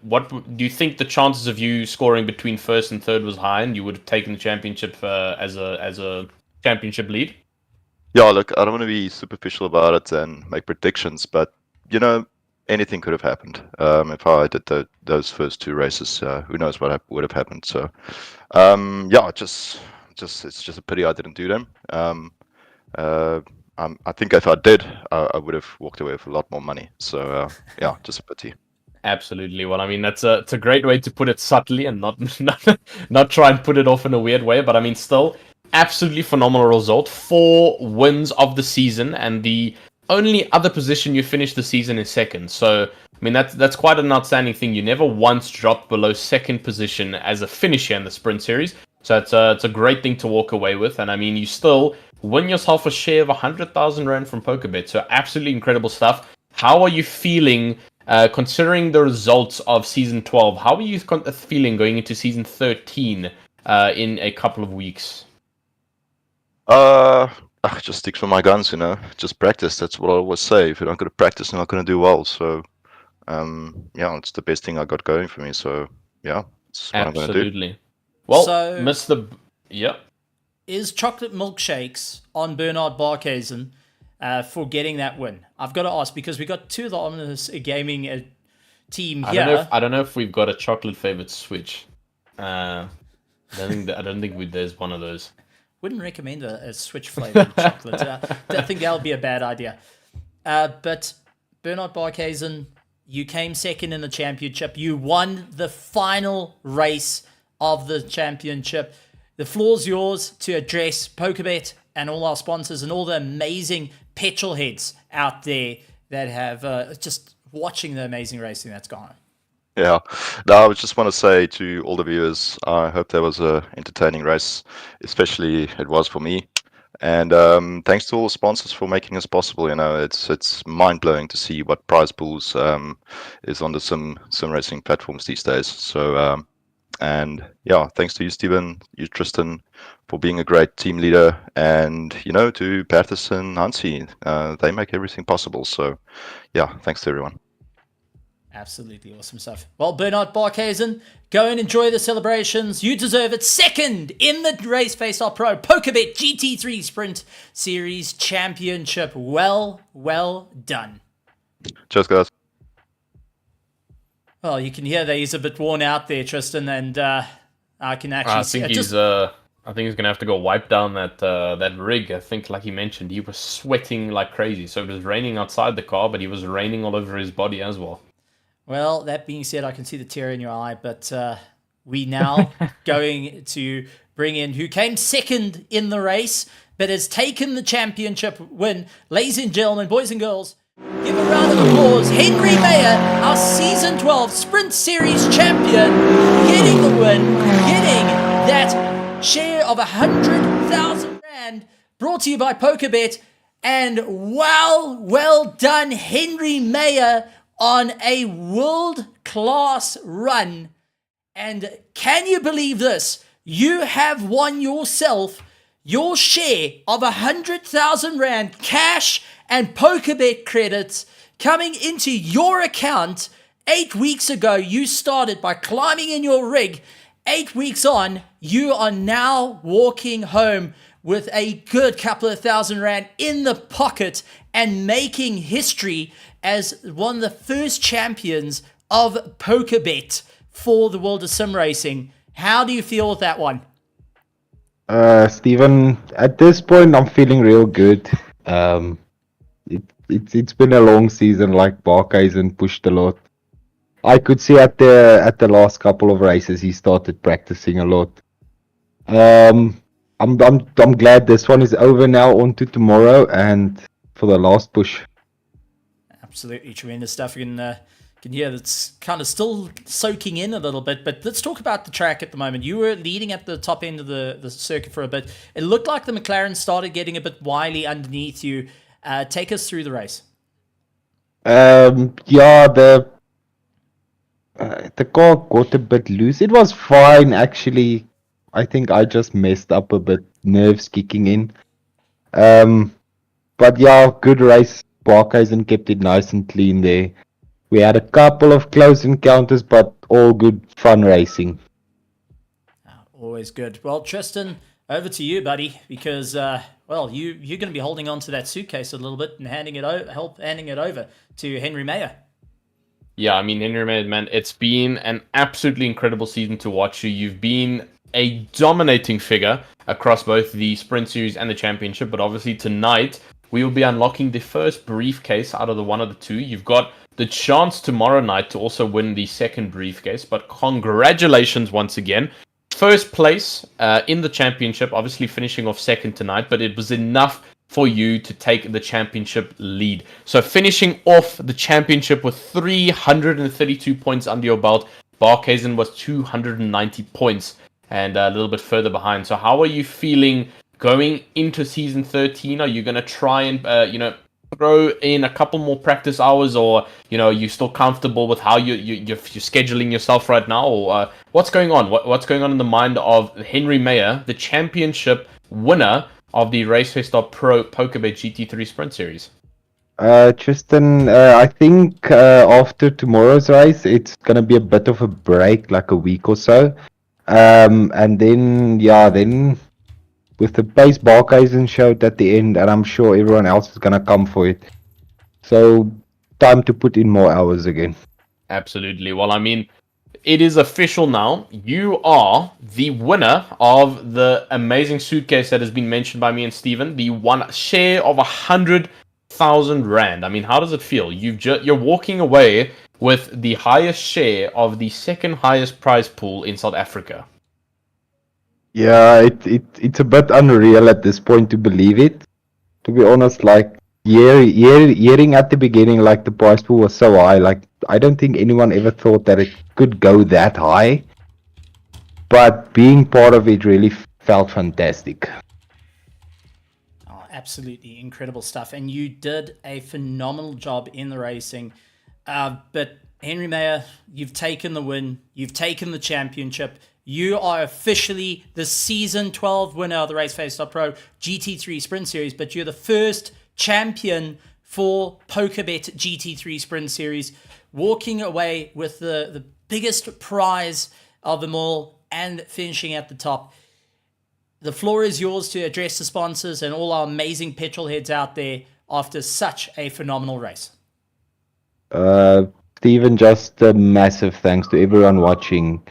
what do you think the chances of you scoring between first and third was high, and you would have taken the championship as a championship lead? Yeah, look, I don't want to be superficial about it and make predictions, but anything could have happened. If I did those first 2 races, who knows what would have happened. So, yeah, it's just a pity I didn't do them. I think if I did, I would have walked away with a lot more money. So, yeah, just a pity. Absolutely. Well, I mean, it's a great way to put it subtly and not try and put it off in a weird way. But I mean, still, absolutely phenomenal result. 4 wins of the season, and the only other position you finished the season is second. So, I mean, that's quite an outstanding thing. You never once dropped below second position as a finisher in the sprint series. So it's a great thing to walk away with. And I mean, you still win yourself a share of 100,000 Rand from PokerBet. So absolutely incredible stuff. How are you feeling? Considering the results of Season 12, how are you feeling going into Season 13 in a couple of weeks? Just stick to my guns, Just practice. That's what I always say. If you're not going to practice, you're not going to do well. So, yeah, it's the best thing I got going for me. So, yeah, it's what I'm going to do. Absolutely. Well, So- Mr. Yep. Is chocolate milkshakes on Bernard Barkhuizen for getting that win? I've got to ask because we got 2 of the Omnibus Gaming team here. I don't know if we've got a chocolate flavored switch. I don't think there's one of those. Wouldn't recommend a switch flavored chocolate. I think that would be a bad idea. But Bernard Barkhuizen, you came second in the championship. You won the final race of the championship. The floor's yours to address PokerBet and all our sponsors and all the amazing petrol heads out there that have just watching the amazing racing that's gone on. Yeah. No, I just want to say to all the viewers, I hope that was a entertaining race, especially it was for me. And thanks to all the sponsors for making this possible. It's mind blowing to see what prize pools is on the sim racing platforms these days. So and yeah, thanks to you, Steven, you, Tristan, for being a great team leader, and to Bertus and Hansi, they make everything possible. So yeah, thanks to everyone. Absolutely awesome stuff. Well, Bernard Barkhuizen, go and enjoy the celebrations. You deserve it. Second in the RaceFace.Pro PokerBet GT3 Sprint Series Championship. Well done. Cheers, guys. Well, you can hear that he's a bit worn out there, Tristan, and I can actually see it. I think he's gonna have to go wipe down that rig. I think, like he mentioned, he was sweating like crazy. So it was raining outside the car, but he was raining all over his body as well. Well, that being said, I can see the tear in your eye, but we now going to bring in who came second in the race, but has taken the championship win. Ladies and gentlemen, boys and girls, give a round of applause. Henry Mayer, our Season 12 Sprint Series champion, getting the win, getting that share of 100,000 Rand, brought to you by PokerBet. And well done, Henry Mayer, on a world-class run. And can you believe this? You have won yourself your share of 100,000 Rand cash and PokerBet credits coming into your account. 8 weeks ago, you started by climbing in your rig. 8 weeks on, you are now walking home with a good couple of thousand Rand in the pocket and making history as one of the first champions of PokerBet for the world of sim racing. How do you feel with that one? Steven, at this point, I'm feeling real good. It's been a long season, like Barkhuizen pushed a lot. I could see at the last couple of races, he started practicing a lot. I'm glad this one is over now. On to tomorrow and for the last push. Absolutely tremendous stuff. You can hear that's kind of still soaking in a little bit, but let's talk about the track at the moment. You were leading at the top end of the circuit for a bit. It looked like the McLaren started getting a bit wily underneath you. Take us through the race. Yeah, the car got a bit loose. It was fine actually. I think I just messed up a bit, nerves kicking in. But yeah, good race. Barkhuizen kept it nice and clean there. We had a couple of close encounters, but all good fun racing. Always good. Well, Tristan, over to you, buddy, because well, you're going to be holding on to that suitcase a little bit and handing it over to Henry Mayer. Yeah, I mean, Henry Mayer, man, it's been an absolutely incredible season to watch you. You've been a dominating figure across both the Sprint Series and the Championship, but obviously tonight we will be unlocking the first briefcase out of the one of the two. You've got the chance tomorrow night to also win the second briefcase, but congratulations once again. First place in the championship, obviously finishing off second tonight, but it was enough for you to take the championship lead. So finishing off the championship with 332 points under your belt, Barkhuizen was 290 points and a little bit further behind. So how are you feeling going into season 13? Are you going to try and, throw in a couple more practice hours, or are you still comfortable with how you're scheduling yourself right now, or what's going on? What's going on in the mind of Henry Mayer, the championship winner of the RaceFace.Pro PokerBet GT3 Sprint Series? Tristan, I think after tomorrow's race, it's gonna be a bit of a break, like a week or so, and then with the pace Barkhuizen showed at the end, and I'm sure everyone else is gonna come for it. So time to put in more hours again. Absolutely. Well, I mean, it is official now. You are the winner of the amazing suitcase that has been mentioned by me and Steven. The one share of 100,000 Rand. I mean, how does it feel? You're walking away with the highest share of the second highest prize pool in South Africa. Yeah, it's a bit unreal at this point to believe it. To be honest, like hearing at the beginning, like the prize pool was so high, like I don't think anyone ever thought that it could go that high. But being part of it really felt fantastic. Oh, absolutely incredible stuff. And you did a phenomenal job in the racing. But Henry Mayer, you've taken the win. You've taken the championship. You are officially the Season 12 winner of the RaceFace.Pro GT3 Sprint Series, but you're the first champion for PokerBet GT3 Sprint Series, walking away with the biggest prize of them all and finishing at the top. The floor is yours to address the sponsors and all our amazing petrol heads out there after such a phenomenal race. Steven, just a massive thanks to everyone watching.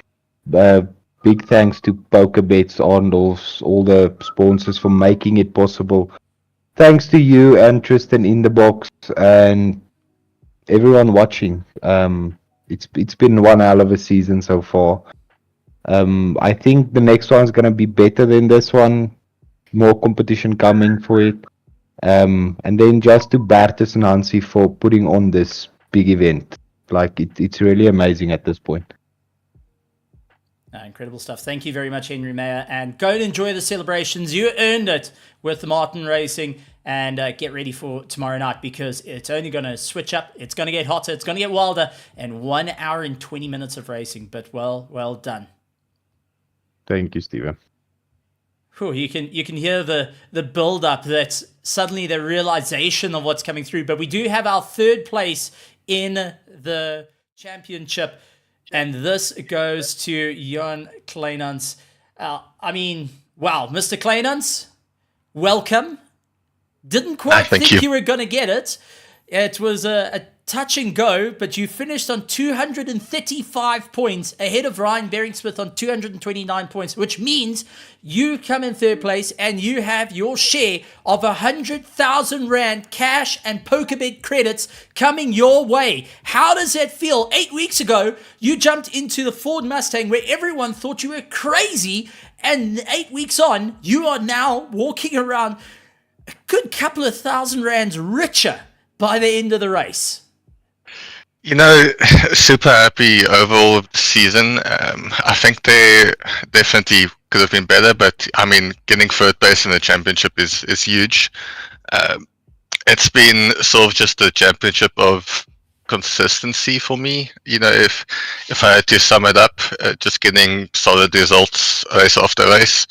Big thanks to PokerBet's Arndorf's, all the sponsors for making it possible. Thanks to you and Tristan in the box and everyone watching. It's been one hell of a season so far. I think the next one's gonna be better than this one. More competition coming for it. And then just to Bertus and Hansi for putting on this big event. Like it's really amazing at this point. Incredible stuff. Thank you very much, Henry Mayer. And go and enjoy the celebrations. You earned it with the Martin Racing. And get ready for tomorrow night because it's only going to switch up. It's going to get hotter. It's going to get wilder. And 1 hour and 20 minutes of racing. But well done. Thank you, Steven. Whew, you can hear the build-up. That's suddenly the realization of what's coming through. But we do have our third place in the championship. And this goes to Jan Kleinans. I mean, wow, Mr. Kleinans, welcome. Didn't quite think you were going to get it. It was a touch and go, but you finished on 235 points ahead of Ryan Beringsmith on 229 points, which means you come in third place and you have your share of 100,000 Rand cash and PokerBet credits coming your way. How does that feel? 8 weeks ago, you jumped into the Ford Mustang where everyone thought you were crazy And 8 weeks on, you are now walking around a good couple of $1,000 richer by the end of the race. Super happy overall with the season. I think they definitely could have been better, but I mean, getting third place in the championship is huge. It's been sort of just a championship of consistency for me. If I had to sum it up, just getting solid results race after race.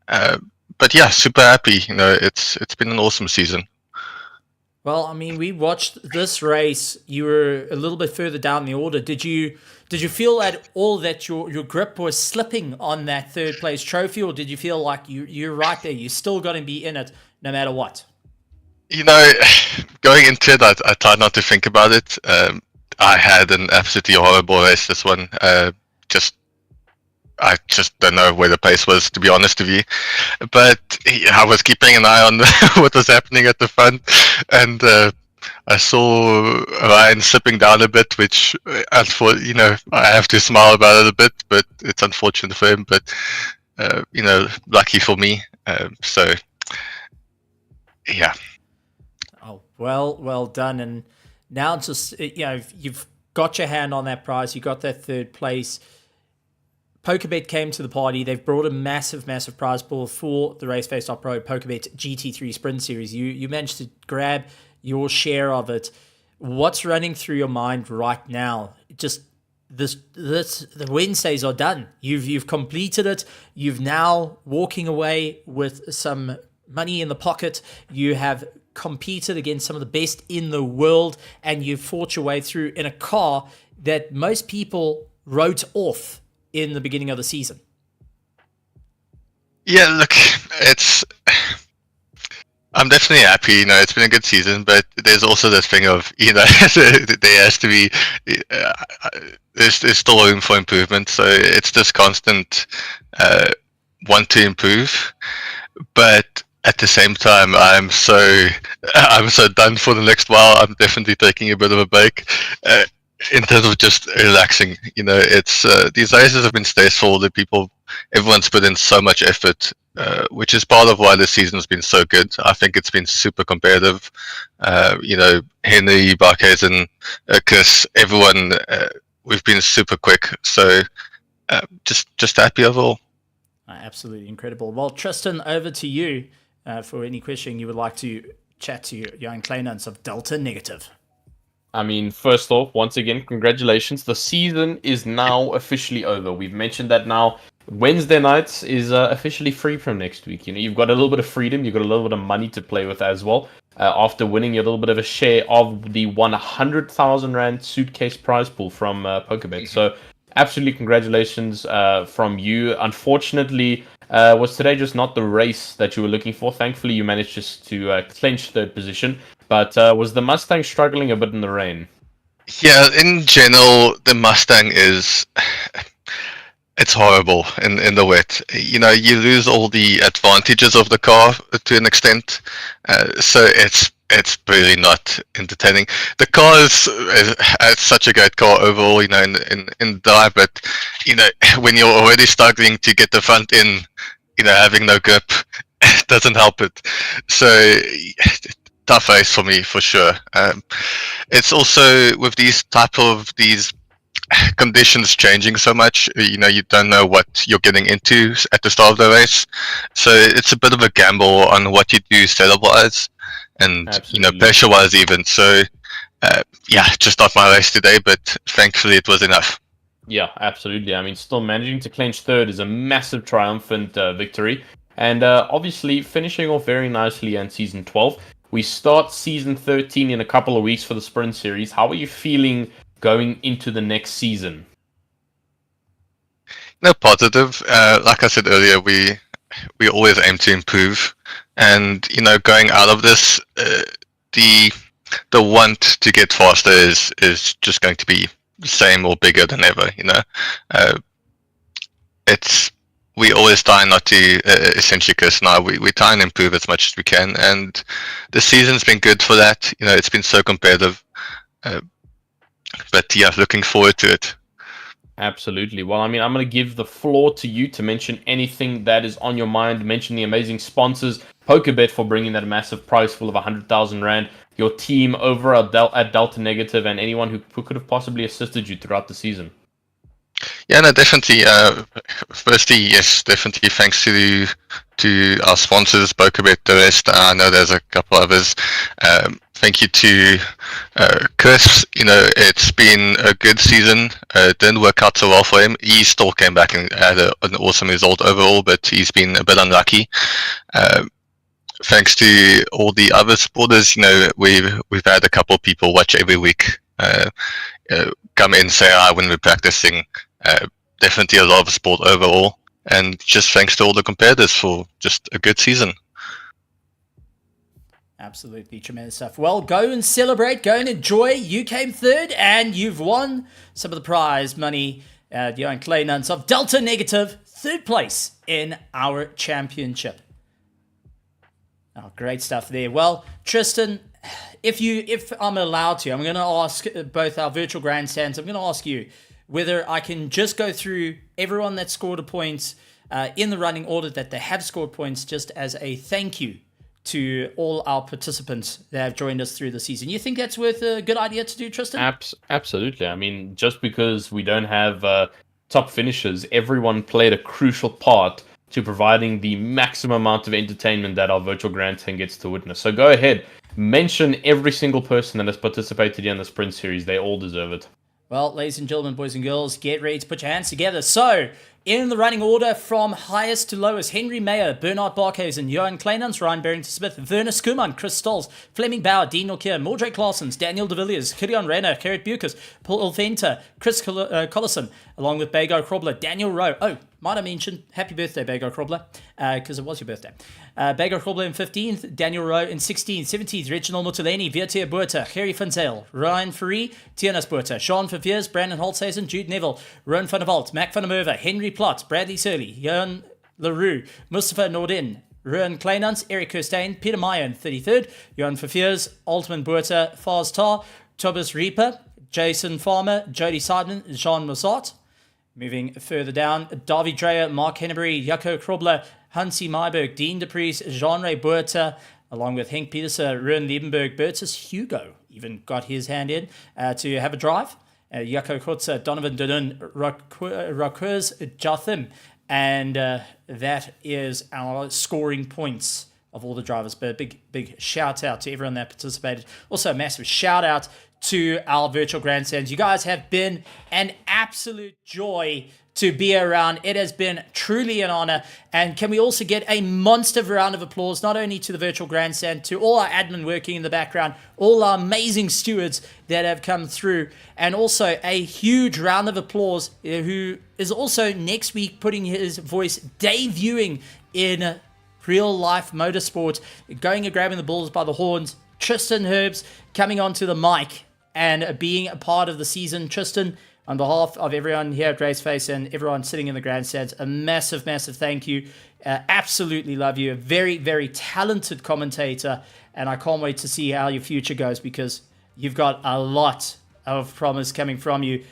But yeah, super happy. It's been an awesome season. Well, I mean, we watched this race. You were a little bit further down the order. Did you feel at all that your grip was slipping on that third place trophy, or did you feel like you're right there? You still got to be in it no matter what. Going into it, I tried not to think about it. I had an absolutely horrible race this one. I just don't know where the pace was, to be honest with you. But I was keeping an eye on what was happening at the front, and I saw Ryan slipping down a bit, which, I have to smile about it a bit, but it's unfortunate for him. But lucky for me. So, yeah. Oh, well done. And now just you've got your hand on that prize. You got that third place. PokerBet came to the party. They've brought a massive prize pool for the RaceFace.Pro PokerBet GT3 Sprint Series. You managed to grab your share of it. What's running through your mind right now? Just the Wednesdays are done. You've completed it. You've now walking away with some money in the pocket. You have competed against some of the best in the world, and you've fought your way through in a car that most people wrote off in the beginning of the season. Yeah, look, I'm definitely happy. It's been a good season, but there's also this thing of, there has to be, there's still room for improvement. So it's this constant want to improve, but at the same time, I'm so done for the next while. I'm definitely taking a bit of a break. In terms of just relaxing, it's these races have been stressful. Everyone's put in so much effort, which is part of why this season's been so good. I think it's been super competitive. Henry, Barkhuizen, Chris, everyone, we've been super quick. So just happy overall. Absolutely incredible. Well, Tristan, over to you for any question you would like to chat to Johan Kleinans of Delta Negative. I mean, first off, once again, congratulations. The season is now officially over. We've mentioned that now. Wednesday nights is officially free from next week. You've got a little bit of freedom. You've got a little bit of money to play with as well. After winning a little bit of a share of the 100,000 Rand suitcase prize pool from PokerBet. So, absolutely congratulations from you. Unfortunately, was today just not the race that you were looking for? Thankfully, you managed just to clinch third position. But was the Mustang struggling a bit in the rain? Yeah, in general, the Mustang it's horrible in the wet. You lose all the advantages of the car to an extent. So it's really not entertaining. The car is such a great car overall, in drive, but when you're already struggling to get the front in, having no grip, it doesn't help it. So tough race for me for sure. It's also with these conditions changing so much, you don't know what you're getting into at the start of the race. So it's a bit of a gamble on what you do setup wise and pressure wise even. So just not my race today, but thankfully it was enough. Yeah, absolutely. I mean, still managing to clinch third is a massive triumphant victory, and obviously finishing off very nicely in season 12. We start season 13 in a couple of weeks for the Sprint Series. How are you feeling going into the next season? No, positive. Like I said earlier, we always aim to improve, and going out of this, the want to get faster is just going to be the same or bigger than ever. We always try not to, essentially, Chris and I, we try and improve as much as we can, and the season's been good for that. It's been so competitive, but yeah, looking forward to it. Absolutely. Well, I mean, I'm going to give the floor to you to mention anything that is on your mind. Mention the amazing sponsors, PokerBet for bringing that massive prize full of 100,000 Rand, your team over at Delta Negative, and anyone who could have possibly assisted you throughout the season. Yeah, no, definitely. Firstly, yes, definitely. Thanks to our sponsors, PokerBet, the rest. I know there's a couple others. Thank you to Chris. You know, it's been a good season. It didn't work out so well for him. He still came back and had an awesome result overall, but he's been a bit unlucky. Thanks to all the other supporters, you know, we've had a couple of people watch every week. Come in, say hi when we're practicing. Definitely a lot of support overall, and just thanks to all the competitors for just a good season. Absolutely tremendous stuff. Well, go and celebrate, go and enjoy. You came third, and you've won some of the prize money. Johan Kleinans of Delta Negative, third place in our championship. Oh, great stuff there. Well, Tristan, if I'm allowed to, I'm going to ask both our virtual grandstands. I'm going to ask you whether I can just go through everyone that scored a point in the running order that they have scored points, just as a thank you to all our participants that have joined us through the season. You think that's worth a good idea to do, Tristan? Absolutely. I mean, just because we don't have top finishers, everyone played a crucial part to providing the maximum amount of entertainment that our virtual grandstand gets to witness. So go ahead, mention every single person that has participated in the sprint series. They all deserve it. Well, ladies and gentlemen, boys and girls, get ready to put your hands together. So, in the running order from highest to lowest, Henry Mayer, Bernard Barkhuizen, Johan Kleinans, Ryan Barrington-Smith, Werner Skuman, Chris Stolz, Fleming Bauer, Dean Norkier, Mordred Claessens, Daniel de Villiers, Kirian Renner, Gerrit Bukas, Paul Ulfenter, Chris Collison, along with Bago Krobler, Daniel Rowe. Oh, might have mentioned happy birthday, Bago Krobler, because it was your birthday. Bago Krobler in 15th, Daniel Rowe in 16th, 17th, Reginald Mutuleni, Viertier Buerta, Gerry van Zyl, Ryan Ferree, Tiernas Buerta, Sean Verveers, Brandon Holthuizen, Jude Neville, Rowan van der Walt, Mac van der Merwe, Henry Plot, Bradley Surley, Johan LaRue, Mustafa Nordin, Ruan Kleinans, Eric Kirstein, Peter Meyer in 33rd, Johan Verveers, Altman Buerta, Fars Tar, Tobias Reaper, Jason Farmer, Jody Seidman, Jean Mossart. Moving further down, Davy Dreyer, Mark Henneberry, Jaco Krobler, Hansi Myberg, Dean DePries, Jean-Ray Buerta, along with Henk Petersen, Ruan Liebenberg, Bertus Hugo even got his hand in to have a drive. Jaco Krotzer, Donovan Dudun, Rakurs Jotham, and that is our scoring points of all the drivers. But a big shout out to everyone that participated. Also a massive shout out to our virtual grandstands. You guys have been an absolute joy to be around. It has been truly an honor. And can we also get a monster round of applause, not only to the virtual grandstand, to all our admin working in the background, all our amazing stewards that have come through, and also a huge round of applause who is also next week putting his voice debuting in real life motorsport, going and grabbing the bulls by the horns. Tristan Herbs coming onto the mic and being a part of the season. Tristan, on behalf of everyone here at RaceFace and everyone sitting in the grandstands, a massive, massive thank you. Absolutely love you. A very, very talented commentator, and I can't wait to see how your future goes, because you've got a lot of promise coming from you.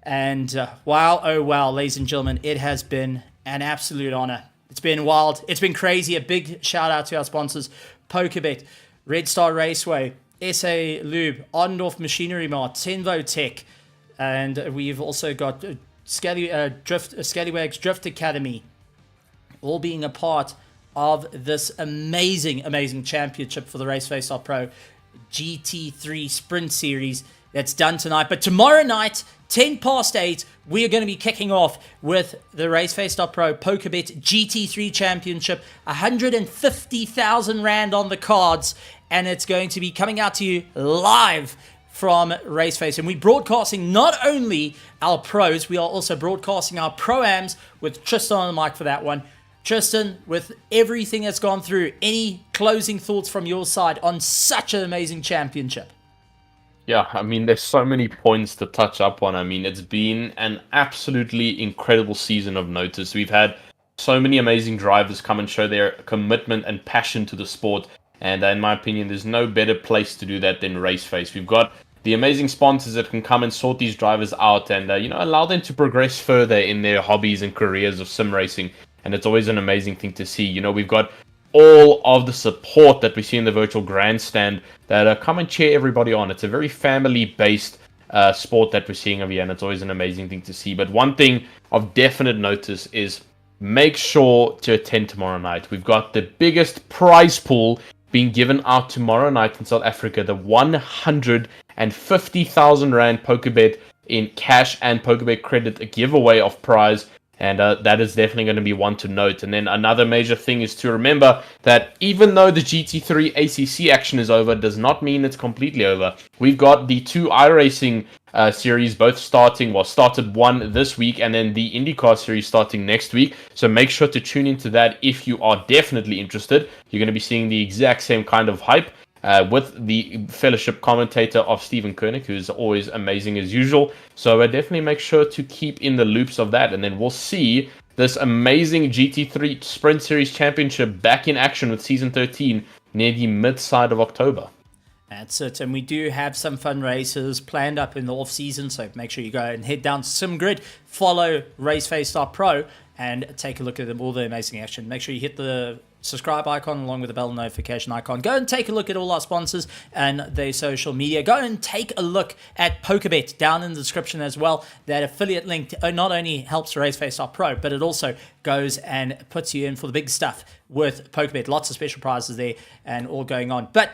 And wow, oh wow, ladies and gentlemen, it has been an absolute honor. It's been wild. It's been crazy. A big shout out to our sponsors, PokerBet, Red Star Raceway, SA Lube, Ondorf Machinery Mart, Tenvo Tech, and we've also got Scallywags Drift Academy, all being a part of this amazing, amazing championship for the RaceFace.Pro GT3 Sprint Series that's done tonight. But tomorrow night, 8:10, we are going to be kicking off with the RaceFace.Pro PokerBet GT3 Championship, 150,000 Rand on the cards, and it's going to be coming out to you live from RaceFace. And we're broadcasting not only our pros, we are also broadcasting our pro-ams with Tristan on the mic for that one. Tristan, with everything that's gone through, any closing thoughts from your side on such an amazing championship? Yeah, I mean, there's so many points to touch up on. I mean, it's been an absolutely incredible season of notice. We've had so many amazing drivers come and show their commitment and passion to the sport. And in my opinion, there's no better place to do that than RaceFace. We've got the amazing sponsors that can come and sort these drivers out and, allow them to progress further in their hobbies and careers of sim racing. And it's always an amazing thing to see. We've got all of the support that we see in the virtual grandstand that come and cheer everybody on. It's a very family-based sport that we're seeing over here, and it's always an amazing thing to see. But one thing of definite notice is make sure to attend tomorrow night. We've got the biggest prize pool being given out tomorrow night in South Africa, the 150,000 Rand PokerBet in cash and PokerBet credit giveaway of prize. And that is definitely going to be one to note. And then another major thing is to remember that even though the GT3 ACC action is over, does not mean it's completely over. We've got the 2 iRacing series both started one this week, and then the IndyCar series starting next week. So make sure to tune into that if you are definitely interested. You're going to be seeing the exact same kind of hype with the fellowship commentator of Stephen Koenig, who's always amazing as usual. So definitely make sure to keep in the loops of that, and then we'll see this amazing GT3 Sprint Series Championship back in action with Season 13 near the mid-side of October. That's it, and we do have some fun races planned up in the off-season, so make sure you go and head down to SimGrid, follow RaceFace.Pro, and take a look at all the amazing action. Make sure you hit the subscribe icon along with the bell notification icon. Go and take a look at all our sponsors and their social media. Go and take a look at PokerBet down in the description as well. That affiliate link not only helps RaceFace.Pro, but it also goes and puts you in for the big stuff with PokerBet. Lots of special prizes there and all going on. But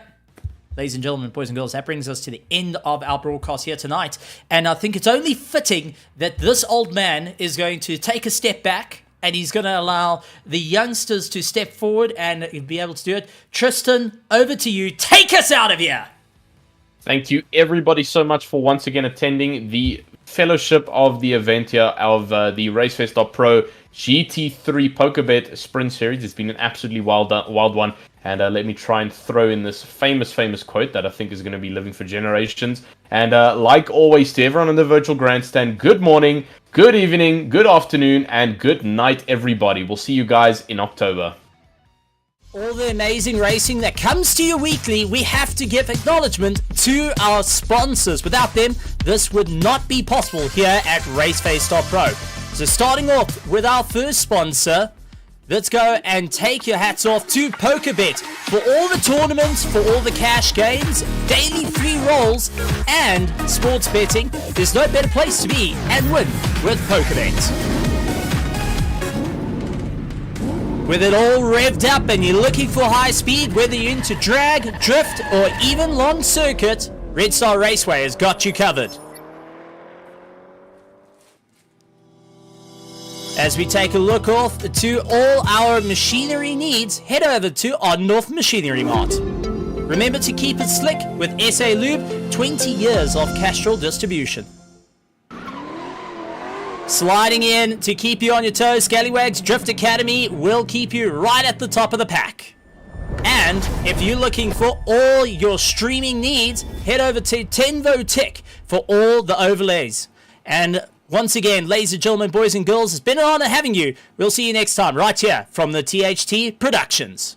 ladies and gentlemen, boys and girls, that brings us to the end of our broadcast here tonight. And I think it's only fitting that this old man is going to take a step back, and he's going to allow the youngsters to step forward and be able to do it. Tristan, over to you. Take us out of here. Thank you, everybody, so much for once again attending the fellowship of the event here of the RaceFace.Pro GT3 PokerBet Sprint Series. It's been an absolutely wild one. And let me try and throw in this famous quote that I think is going to be living for generations. And like always, to everyone in the virtual grandstand, good morning, good evening, good afternoon, and good night, everybody. We'll see you guys in October. All the amazing racing that comes to you weekly, we have to give acknowledgement to our sponsors. Without them, this would not be possible here at RaceFace.Pro. So starting off with our first sponsor, let's go and take your hats off to PokerBet for all the tournaments, for all the cash games, daily free rolls, and sports betting. There's no better place to be and win with PokerBet. With it all revved up and you're looking for high speed, whether you're into drag, drift, or even long circuit, Red Star Raceway has got you covered. As we take a look off to all our machinery needs, head over to Oddendorf Machinery Mart. Remember to keep it slick with SA Lube, 20 years of Castrol distribution. Sliding in to keep you on your toes, Scallywags Drift Academy will keep you right at the top of the pack. And if you're looking for all your streaming needs, head over to Tenvo Tech for all the overlays. And once again, ladies and gentlemen, boys and girls, it's been an honor having you. We'll see you next time right here from the THT Productions.